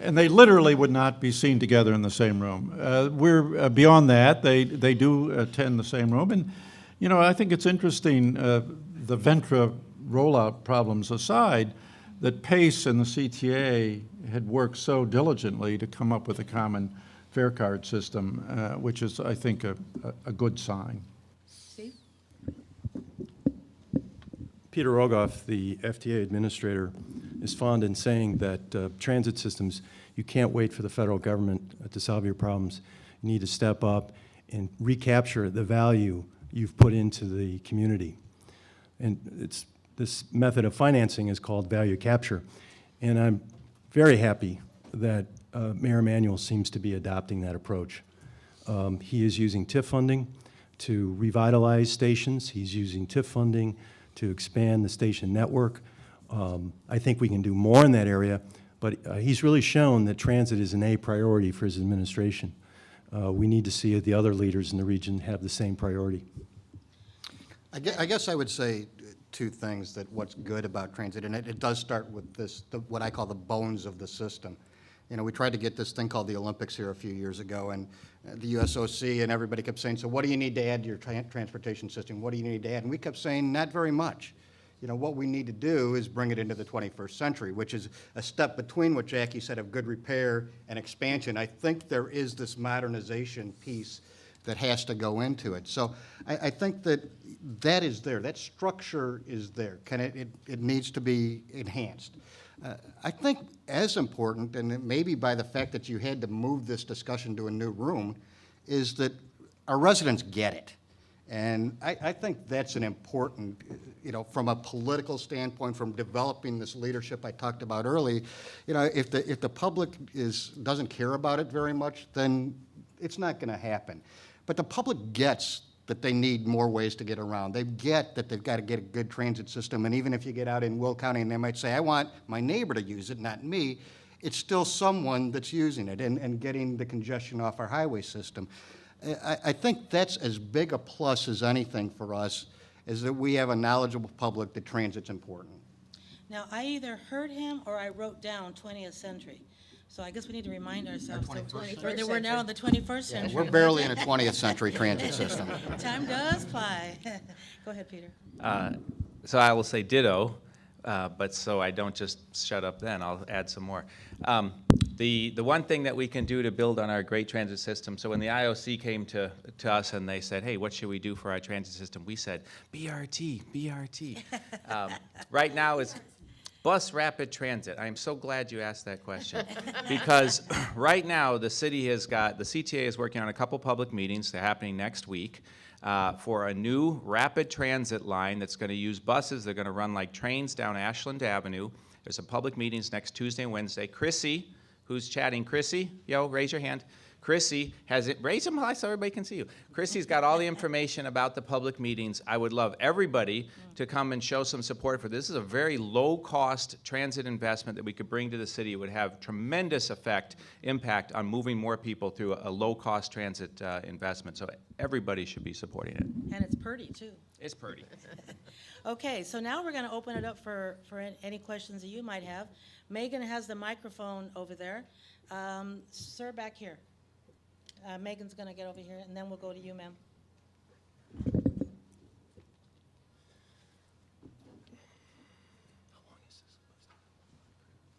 And they literally would not be seen together in the same room. We're beyond that. They do attend the same room. And, I think it's interesting, the Ventra rollout problems aside, that PACE and the CTA had worked so diligently to come up with a common fare card system, which is, I think, a good sign. Steve? Peter Rogoff, the FTA administrator, is fond in saying that transit systems, you can't wait for the federal government to solve your problems. You need to step up and recapture the value you've put into the community. And this method of financing is called value capture. And I'm very happy that Mayor Emanuel seems to be adopting that approach. He is using TIF funding to revitalize stations. He's using TIF funding to expand the station network. I think we can do more in that area, but he's really shown that transit is an A priority for his administration. We need to see the other leaders in the region have the same priority. I guess I would say two things, that what's good about transit, and it does start with this, what I call the bones of the system. We tried to get this thing called the Olympics here a few years ago, and the USOC and everybody kept saying, so what do you need to add to your transportation system? What do you need to add? And we kept saying, not very much. What we need to do is bring it into the 21st century, which is a step between what Jackie said of good repair and expansion. I think there is this modernization piece that has to go into it. So I think that is there. That structure is there. It needs to be enhanced. I think as important, and it may be by the fact that you had to move this discussion to a new room, is that our residents get it. And I think that's an important, from a political standpoint, from developing this leadership I talked about early, if the public doesn't care about it very much, then it's not going to happen. But the public gets that they need more ways to get around. They get that they've got to get a good transit system, and even if you get out in Will County and they might say, I want my neighbor to use it, not me, it's still someone that's using it and getting the congestion off our highway system. I think that's as big a plus as anything for us, is that we have a knowledgeable public that transit's important. Now, I either heard him or I wrote down 20th century. So I guess we need to remind ourselves that we're now in the 21st century. We're barely in a 20th century transit system. Time does fly. Go ahead, Peter. So I will say ditto, but so I don't just shut up then, I'll add some more. The one thing that we can do to build on our great transit system, so when the IOC came to us and they said, hey, what should we do for our transit system? We said, BRT, BRT. Right now is bus rapid transit. I am so glad you asked that question. Because right now the CTA is working on a couple public meetings. They're happening next week. For a new rapid transit line that's going to use buses. They're going to run like trains down Ashland Avenue. There's some public meetings next Tuesday and Wednesday. Chrissy, who's chatting? Chrissy, raise your hand. Chrissy has it. Raise them high so everybody can see you. Chrissy's got all the information about the public meetings. I would love everybody to come and show some support for this. This is a very low-cost transit investment that we could bring to the city. It would have tremendous impact on moving more people through a low-cost transit investment. So everybody should be supporting it. And it's pretty, too. It's pretty. Okay, so now we're going to open it up for any questions that you might have. Megan has the microphone over there. Sir, back here. Megan's going to get over here, and then we'll go to you, ma'am.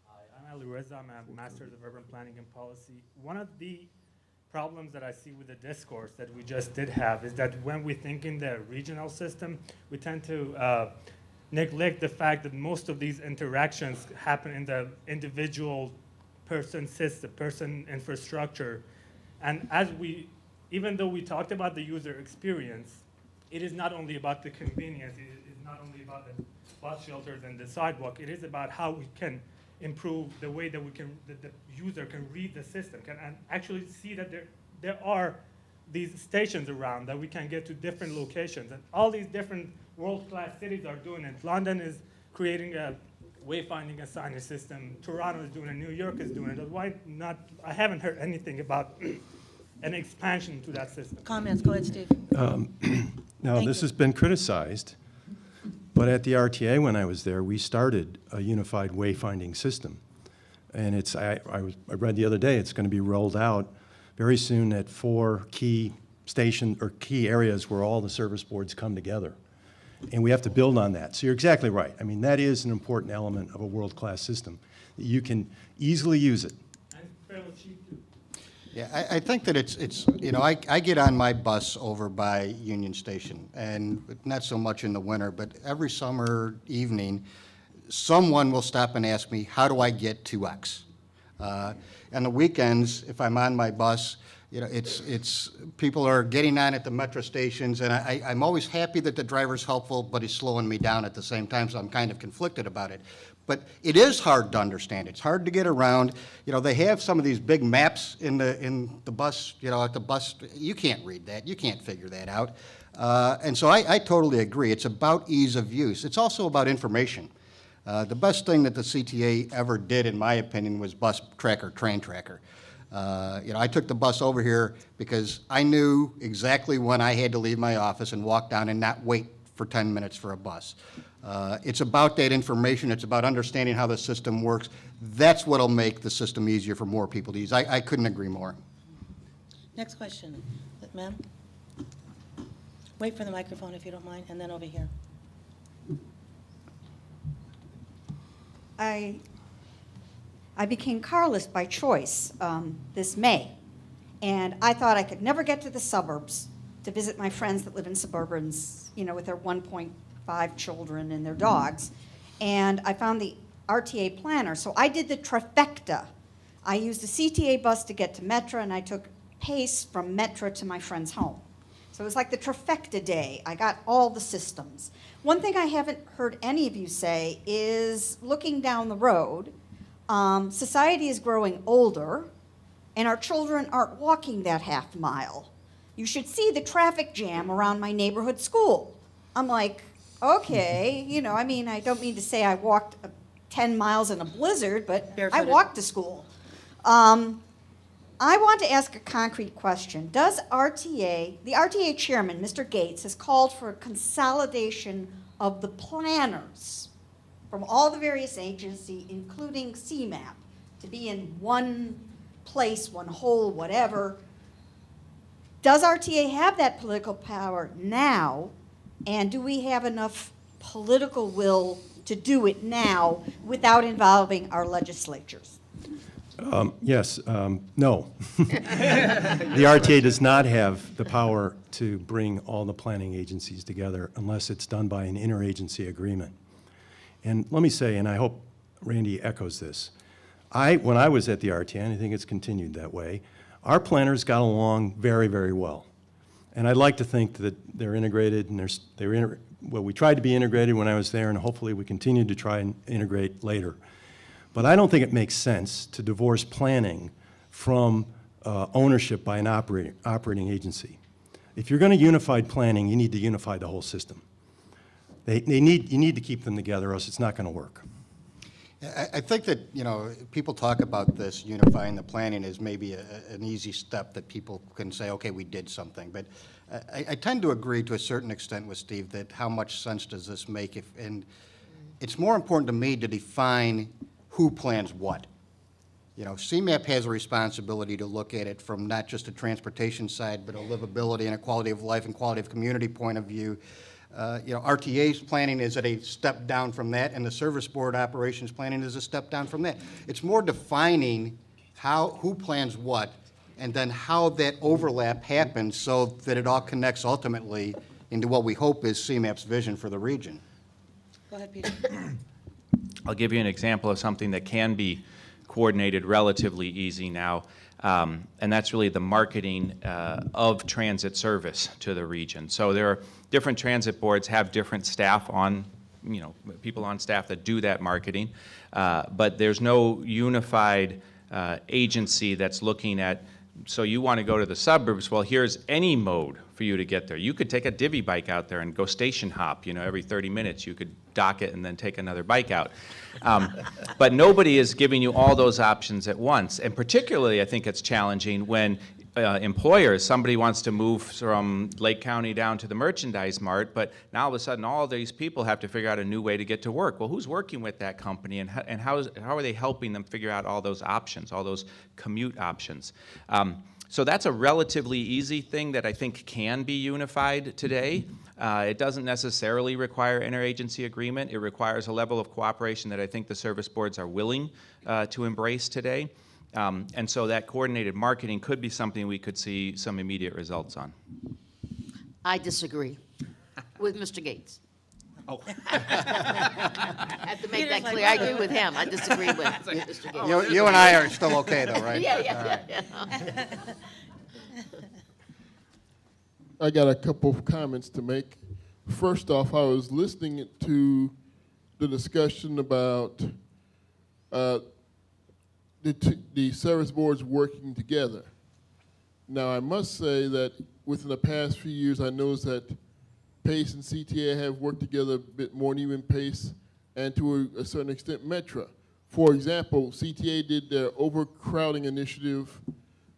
Hi, I'm Ali Reza. I'm a Master's of Urban Planning and Policy. One of the problems that I see with the discourse that we just did have is that when we think in the regional system, we tend to neglect the fact that most of these interactions happen in the individual person system, person infrastructure. And even though we talked about the user experience, it is not only about the convenience, it is not only about the bus shelters and the sidewalk, it is about how we can improve the way that the user can read the system, and actually see that there are these stations around that we can get to different locations. And all these different world-class cities are doing it. London is creating a wayfinding and signage system. Toronto is doing it. New York is doing it. Why not? I haven't heard anything about an expansion to that system. Comments. Go ahead, Steve. Now, Thank this you. has been criticized, but at the RTA when I was there, we started a unified wayfinding system. And I read the other day, it's going to be rolled out very soon at 4 key stations or key areas where all the service boards come together. And we have to build on that. So you're exactly right. I mean, that is an important element of a world-class system. You can easily use it. And it's fairly cheap too. Yeah, I think that it's I get on my bus over by Union Station, and not so much in the winter, but every summer evening, someone will stop and ask me, how do I get to X? On the weekends, if I'm on my bus, it's people are getting on at the metro stations, and I'm always happy that the driver's helpful, but he's slowing me down at the same time, so I'm kind of conflicted about it. But it is hard to understand. It's hard to get around. They have some of these big maps in the bus, at the bus. You can't read that. You can't figure that out. And so I totally agree. It's about ease of use. It's also about information. The best thing that the CTA ever did, in my opinion, was bus tracker, train tracker. I took the bus over here because I knew exactly when I had to leave my office and walk down and not wait for 10 minutes for a bus. It's about that information. It's about understanding how the system works. That's what'll make the system easier for more people to use. I couldn't agree more. Next question. Ma'am? Wait for the microphone if you don't mind, and then over here. I became carless by choice this May, and I thought I could never get to the suburbs to visit my friends that live in suburbans, with their 1.5 children and their dogs. And I found the RTA planner, so I did the trifecta. I used a CTA bus to get to Metra, and I took PACE from Metra to my friend's home. So it was like the trifecta day. I got all the systems. One thing I haven't heard any of you say is, looking down the road, society is growing older, and our children aren't walking that half mile. You should see the traffic jam around my neighborhood school. I'm like, okay, I don't mean to say I walked 10 miles in a blizzard, but I Barefooted. walked to school. I want to ask a concrete question. The RTA chairman, Mr. Gates, has called for a consolidation of the planners from all the various agencies, including CMAP, to be in one place, one whole, whatever. Does RTA have that political power now, and do we have enough political will to do it now without involving our legislatures? Yes, no. The RTA does not have the power to bring all the planning agencies together unless it's done by an interagency agreement. And let me say, and I hope Randy echoes this, when I was at the RTA, and I think it's continued that way, our planners got along very, very well. And I'd like to think that they're integrated, and we tried to be integrated when I was there, and hopefully we continue to try and integrate later. But I don't think it makes sense to divorce planning from ownership by an operating agency. If you're going to unify planning, you need to unify the whole system. You need to keep them together, or else it's not going to work. I think that, people talk about this unifying the planning as maybe an easy step that people can say, okay, we did something. But I tend to agree to a certain extent with Steve that how much sense does this make? And it's more important to me to define who plans what. CMAP has a responsibility to look at it from not just a transportation side, but a livability and a quality of life and quality of community point of view. RTA's planning is at a step down from that, and the service board operations planning is a step down from that. It's more defining who plans what, and then how that overlap happens so that it all connects ultimately into what we hope is CMAP's vision for the region. Go ahead, Peter. I'll give you an example of something that can be coordinated relatively easy now, and that's really the marketing of transit service to the region. So there are different transit boards have different staff on, people on staff that do that marketing, but there's no unified agency that's looking at, so you want to go to the suburbs, well, here's any mode for you to get there. You could take a divvy bike out there and go station hop, every 30 minutes you could dock it and then take another bike out. But nobody is giving you all those options at once. And particularly, I think it's challenging when employers, somebody wants to move from Lake County down to the merchandise mart, but now all of a sudden all of these people have to figure out a new way to get to work. Well, who's working with that company, and how are they helping them figure out all those options, all those commute options? So that's a relatively easy thing that I think can be unified today. It doesn't necessarily require interagency agreement. It requires a level of cooperation that I think the service boards are willing to embrace today. And so that coordinated marketing could be something we could see some immediate results on. I disagree with Mr. Gates. Oh. I have to make that clear. I agree with him. I disagree with Mr. Gates. You and I are still okay, though, right? Yeah. I got a couple of comments to make. First off, I was listening to the discussion about the service boards working together. Now, I must say that within the past few years, I noticed that PACE and CTA have worked together a bit more than even PACE, and to a certain extent, Metra. For example, CTA did their overcrowding initiative,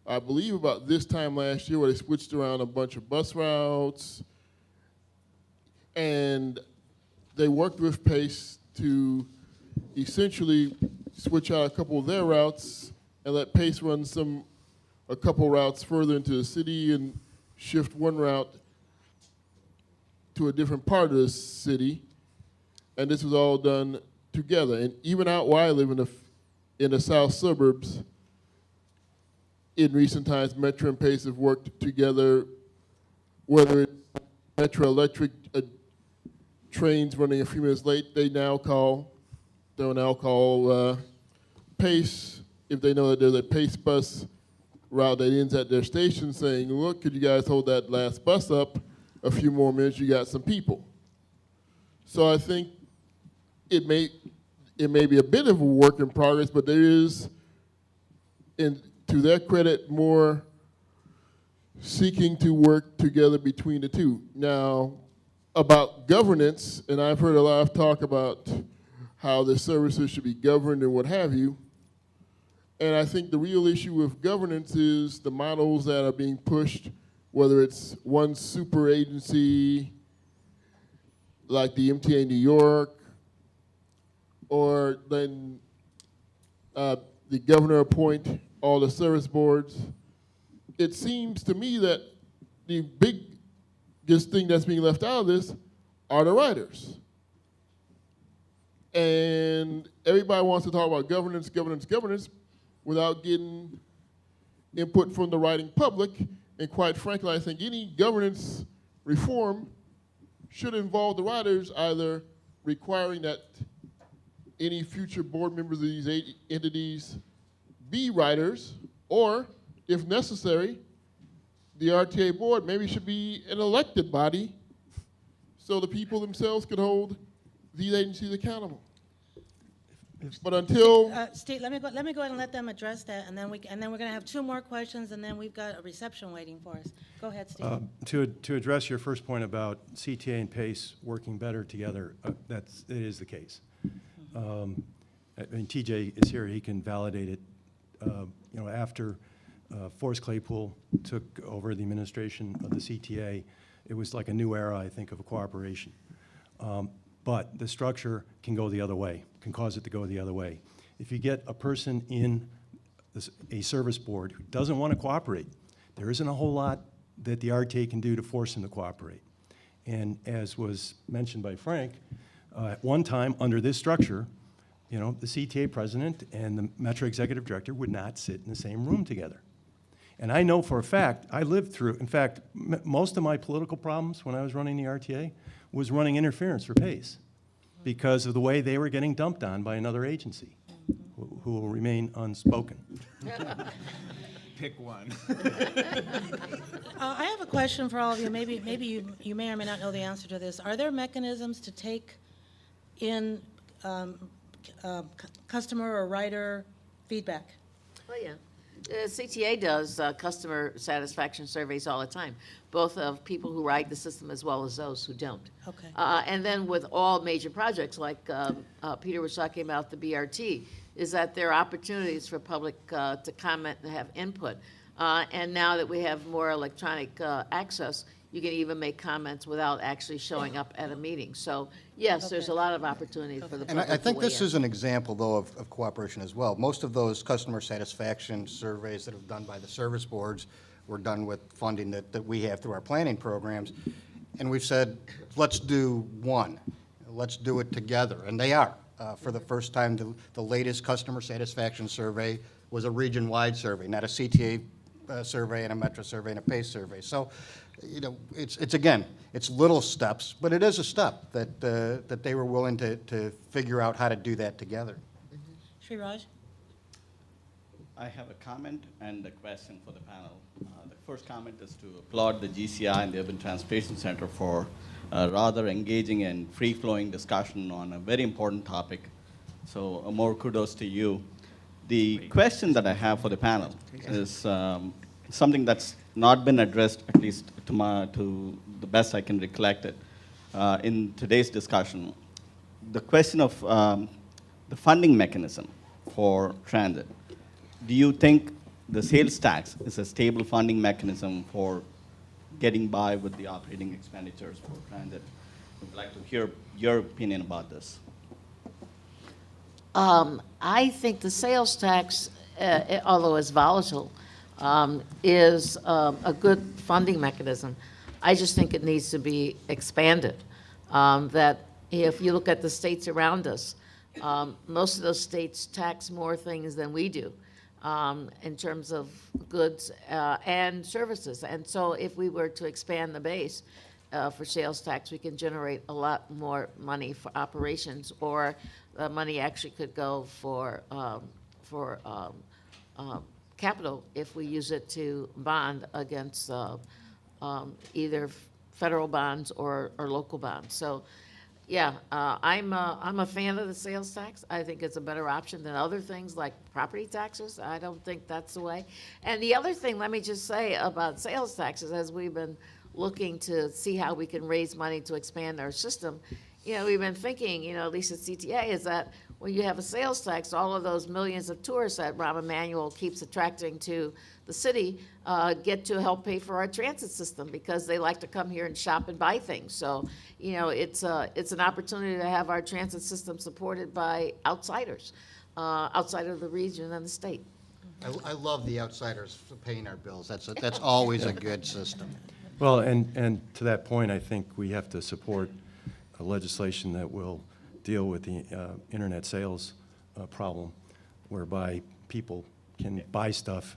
I believe about this time last year, where they switched around a bunch of bus routes, and they worked with PACE to essentially switch out a couple of their routes and let PACE run a couple routes further into the city and shift one route to a different part of the city, and this was all done together. And even out where I live in the south suburbs, in recent times, Metro and PACE have worked together, whether it's Metro Electric trains running a few minutes late, they now call throwing alcohol pace, if they know that there's a pace bus route that ends at their station, saying, look, could you guys hold that last bus up a few more minutes, you got some people. So I think it may be a bit of a work in progress, but there is, to their credit, more seeking to work together between the two. Now, about governance, and I've heard a lot of talk about how the services should be governed and what have you, and I think the real issue with governance is the models that are being pushed, whether it's one super agency like the MTA New York, or then the governor appoint all the service boards. It seems to me that the biggest thing that's being left out of this are the riders. And everybody wants to talk about governance, governance, governance, without getting input from the riding public. And quite frankly, I think any governance reform should involve the riders, either requiring that any future board members of these entities be riders, or, if necessary, the RTA board maybe should be an elected body so the people themselves could hold these agencies accountable. But until Steve, let me go ahead and let them address that, and then we're going to have two more questions, and then we've got a reception waiting for us. Go ahead, Steve. To address your first point about CTA and PACE working better together, it is the case. I mean, TJ is here; he can validate it. After Forrest Claypool took over the administration of the CTA, it was like a new era, I think, of cooperation. But the structure can go the other way, can cause it to go the other way. If you get a person in a service board who doesn't want to cooperate, there isn't a whole lot that the RTA can do to force him to cooperate. And as was mentioned by Frank, at one time under this structure, the CTA president and the Metro executive director would not sit in the same room together. And I know for a fact, I lived through, in fact, most of my political problems when I was running the RTA was running interference for PACE because of the way they were getting dumped on by another agency who will remain unspoken. Pick one. I have a question for all of you. Maybe you may or may not know the answer to this. Are there mechanisms to take in customer or rider feedback? Oh, yeah. CTA does customer satisfaction surveys all the time, both of people who ride the system as well as those who don't. Okay. And then with all major projects, like Peter was talking about the BRT, is that there are opportunities for public to comment and have input. And now that we have more electronic access, you can even make comments without actually showing up at a meeting. So, yes, there's a lot of opportunity for the And public I think to weigh this in. is an example, though, of cooperation as well. Most of those customer satisfaction surveys that are done by the service boards were done with funding that we have through our planning programs. And we've said, let's do one. Let's do it together. And they are. For the first time, the latest customer satisfaction survey was a region-wide survey, not a CTA survey and a Metro survey and a PACE survey. So, it's little steps, but it is a step that they were willing to figure out how to do that together. Sri Raj? I have a comment and a question for the panel. The first comment is to applaud the GCI and the Urban Transportation Center for rather engaging and free-flowing discussion on a very important topic. So more kudos to you. The question that I have for the panel is something that's not been addressed, at least to the best I can recollect it, in today's discussion. The question of the funding mechanism for transit. Do you think the sales tax is a stable funding mechanism for getting by with the operating expenditures for transit? I'd like to hear your opinion about this. I think the sales tax, although it's volatile, is a good funding mechanism. I just think it needs to be expanded. That if you look at the states around us, most of those states tax more things than we do in terms of goods and services. And so if we were to expand the base, for sales tax, we can generate a lot more money for operations, or money actually could go for capital if we use it to bond against either federal bonds or local bonds. So, yeah, I'm a fan of the sales tax. I think it's a better option than other things like property taxes. I don't think that's the way. And the other thing, let me just say about sales taxes, as we've been looking to see how we can raise money to expand our system, we've been thinking, at least at CTA, is that when you have a sales tax, all of those millions of tourists that Rahm Emanuel keeps attracting to the city get to help pay for our transit system, because they like to come here and shop and buy things. So, it's an opportunity to have our transit system supported by outsiders, outside of the region and the state. I love the outsiders paying our bills. That's always a good system. Well, and to that point, I think we have to support a legislation that will deal with the internet sales problem, whereby people can buy stuff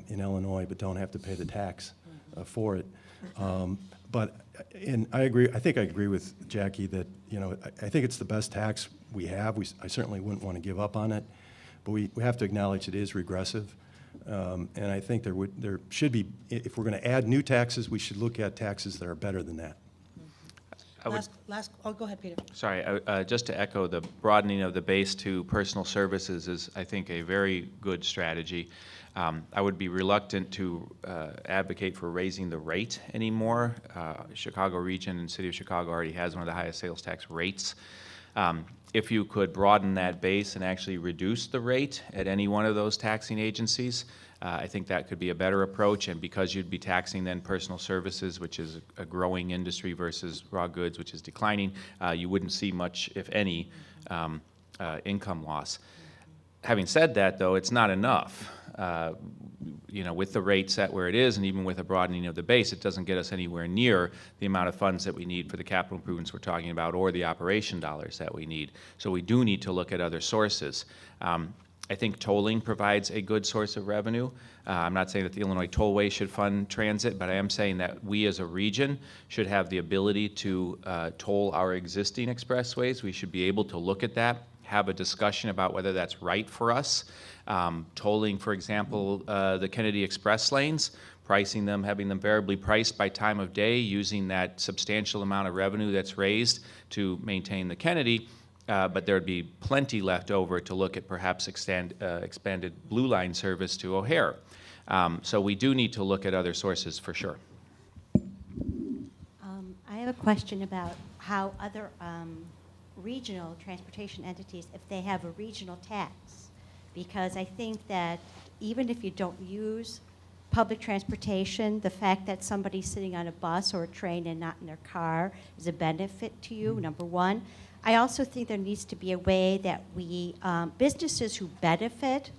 in Illinois but don't have to pay the tax for it. And I agree. I think I agree with Jackie that I think it's the best tax we have. I certainly wouldn't want to give up on it, but we have to acknowledge it is regressive. And I think there should be, if we're going to add new taxes, we should look at taxes that are better than that. Go ahead, Peter. Sorry, just to echo, the broadening of the base to personal services is, I think, a very good strategy. I would be reluctant to advocate for raising the rate anymore. Chicago region and City of Chicago already has one of the highest sales tax rates. If you could broaden that base and actually reduce the rate at any one of those taxing agencies, I think that could be a better approach. And because you'd be taxing then personal services, which is a growing industry, versus raw goods, which is declining, you wouldn't see much, if any, income loss. Having said that, though, it's not enough. With the rate set where it is, and even with a broadening of the base, it doesn't get us anywhere near the amount of funds that we need for the capital improvements we're talking about, or the operation dollars that we need. So we do need to look at other sources. I think tolling provides a good source of revenue. I'm not saying that the Illinois Tollway should fund transit, but I am saying that we as a region should have the ability to toll our existing expressways. We should be able to look at that, have a discussion about whether that's right for us. Tolling, for example, the Kennedy Express lanes, pricing them, having them variably priced by time of day, using that substantial amount of revenue that's raised to maintain the Kennedy. But there would be plenty left over to look at perhaps expanded Blue Line service to O'Hare. So we do need to look at other sources for sure. I have a question about how other regional transportation entities, if they have a regional tax, because I think that even if you don't use public transportation, the fact that somebody's sitting on a bus or a train and not in their car is a benefit to you, number one. I also think there needs to be a way that we, businesses who benefit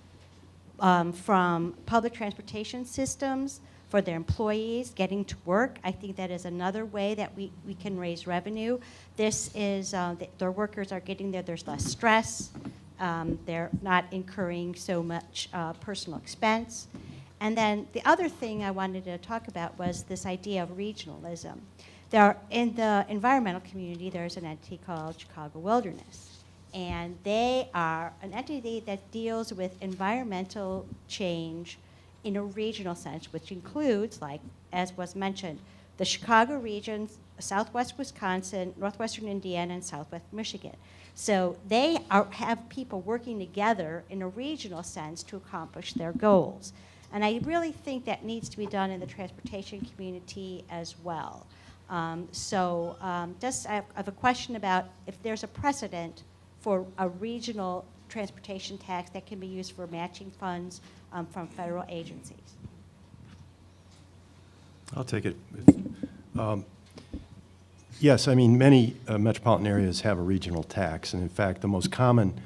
from public transportation systems for their employees getting to work, I think that is another way that we can raise revenue. This is, their workers are getting there, there's less stress, they're not incurring so much personal expense. And then the other thing I wanted to talk about was this idea of regionalism. In the environmental community, there's an entity called Chicago Wilderness. And they are an entity that deals with environmental change in a regional sense, which includes, like, as was mentioned, the Chicago region, southwest Wisconsin, northwestern Indiana, and southwest Michigan. So they have people working together in a regional sense to accomplish their goals. And I really think that needs to be done in the transportation community as well. I have a question about if there's a precedent for a regional transportation tax that can be used for matching funds from federal agencies. I'll take it. Yes, I mean, many metropolitan areas have a regional tax, and in fact, the most common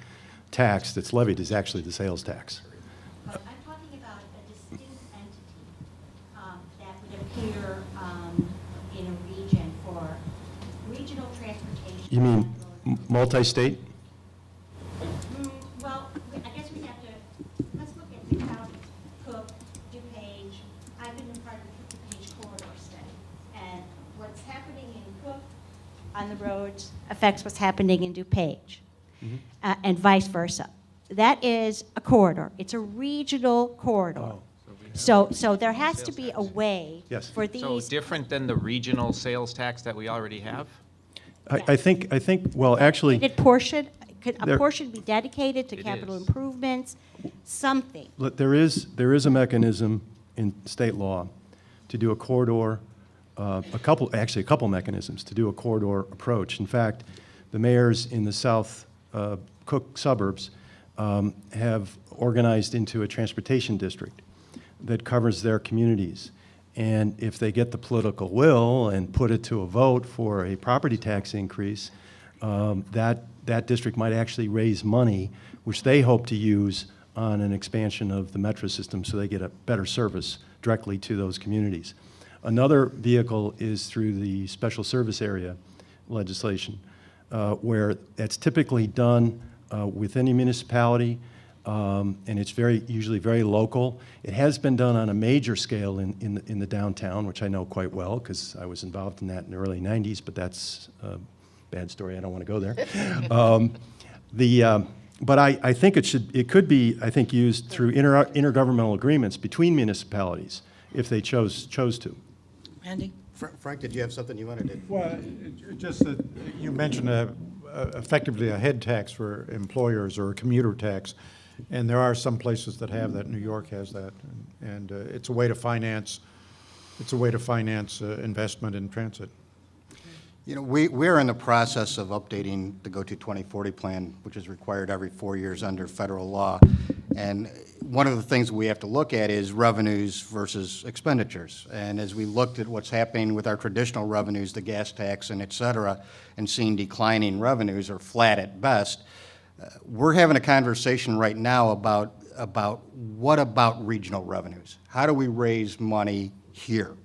tax that's levied is actually the sales tax. But I'm talking about a distinct entity that would appear in a region for regional transportation. You mean multi-state? Well, I guess we have to, let's look at the counties, Cook, DuPage. I've been in part of the DuPage corridor study. And what's happening Roads affects what's happening in DuPage, and vice versa. That is a corridor. It's a regional corridor. Oh. So there has to be a way Yes. for So these. different than the regional sales tax that we already have? I think, well, actually, Could a There- portion be dedicated to It capital is. improvements? Something. look, there is a mechanism in state law to do a corridor, a couple mechanisms to do a corridor approach. In fact, the mayors in the South Cook suburbs have organized into a transportation district that covers their communities. And if they get the political will and put it to a vote for a property tax increase, that district might actually raise money, which they hope to use on an expansion of the metro system so they get a better service directly to those communities. Another vehicle is through the special service area legislation, where that's typically done within a municipality, and it's usually very local. It has been done on a major scale in the downtown, which I know quite well because I was involved in that in the early 90s, but that's a bad story. I don't want to go there. But I think it could be, I think, used through intergovernmental agreements between municipalities if they chose to. Randy? Frank, did you have something you wanted to? Well, just that you mentioned effectively a head tax for employers or a commuter tax, and there are some places that have that. New York has that, and it's a way to finance. It's a way to finance investment in transit. You know, we're in the process of updating the GO to 2040 plan, which is required every 4 years under federal law. And one of the things we have to look at is revenues versus expenditures. And as we looked at what's happening with our traditional revenues, the gas tax and et cetera, and seeing declining revenues or flat at best, we're having a conversation right now about what about regional revenues? How do we raise money here?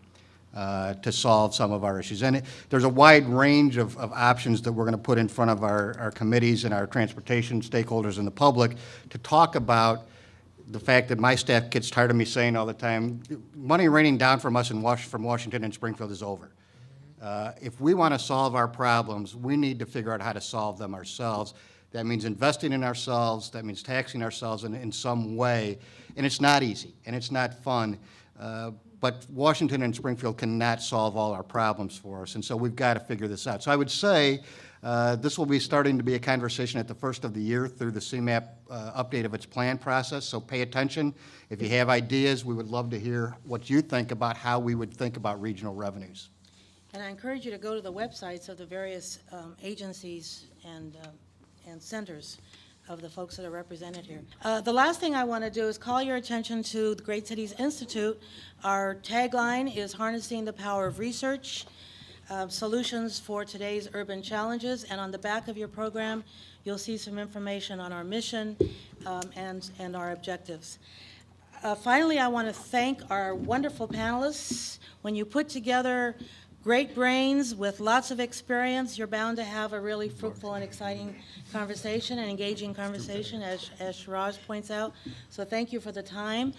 To solve some of our issues. And there's a wide range of options that we're going to put in front of our committees and our transportation stakeholders and the public to talk about the fact that my staff gets tired of me saying all the time, money raining down from us from Washington and Springfield is over. If we want to solve our problems, we need to figure out how to solve them ourselves. That means investing in ourselves. That means taxing ourselves in some way. And it's not easy, and it's not fun. But Washington and Springfield cannot solve all our problems for us, and so we've got to figure this out. So I would say this will be starting to be a conversation at the first of the year through the CMAP update of its plan process, so pay attention. If you have ideas, we would love to hear what you think about how we would think about regional revenues. And I encourage you to go to the websites of the various agencies and centers of the folks that are represented here. The last thing I want to do is call your attention to the Great Cities Institute. Our tagline is Harnessing the Power of Research, Solutions for Today's Urban Challenges, and on the back of your program, you'll see some information on our mission and our objectives. Finally, I want to thank our wonderful panelists. When you put together great brains with lots of experience, you're bound to have a really fruitful and exciting conversation and engaging conversation, as Shiraz points out. So thank you for the time.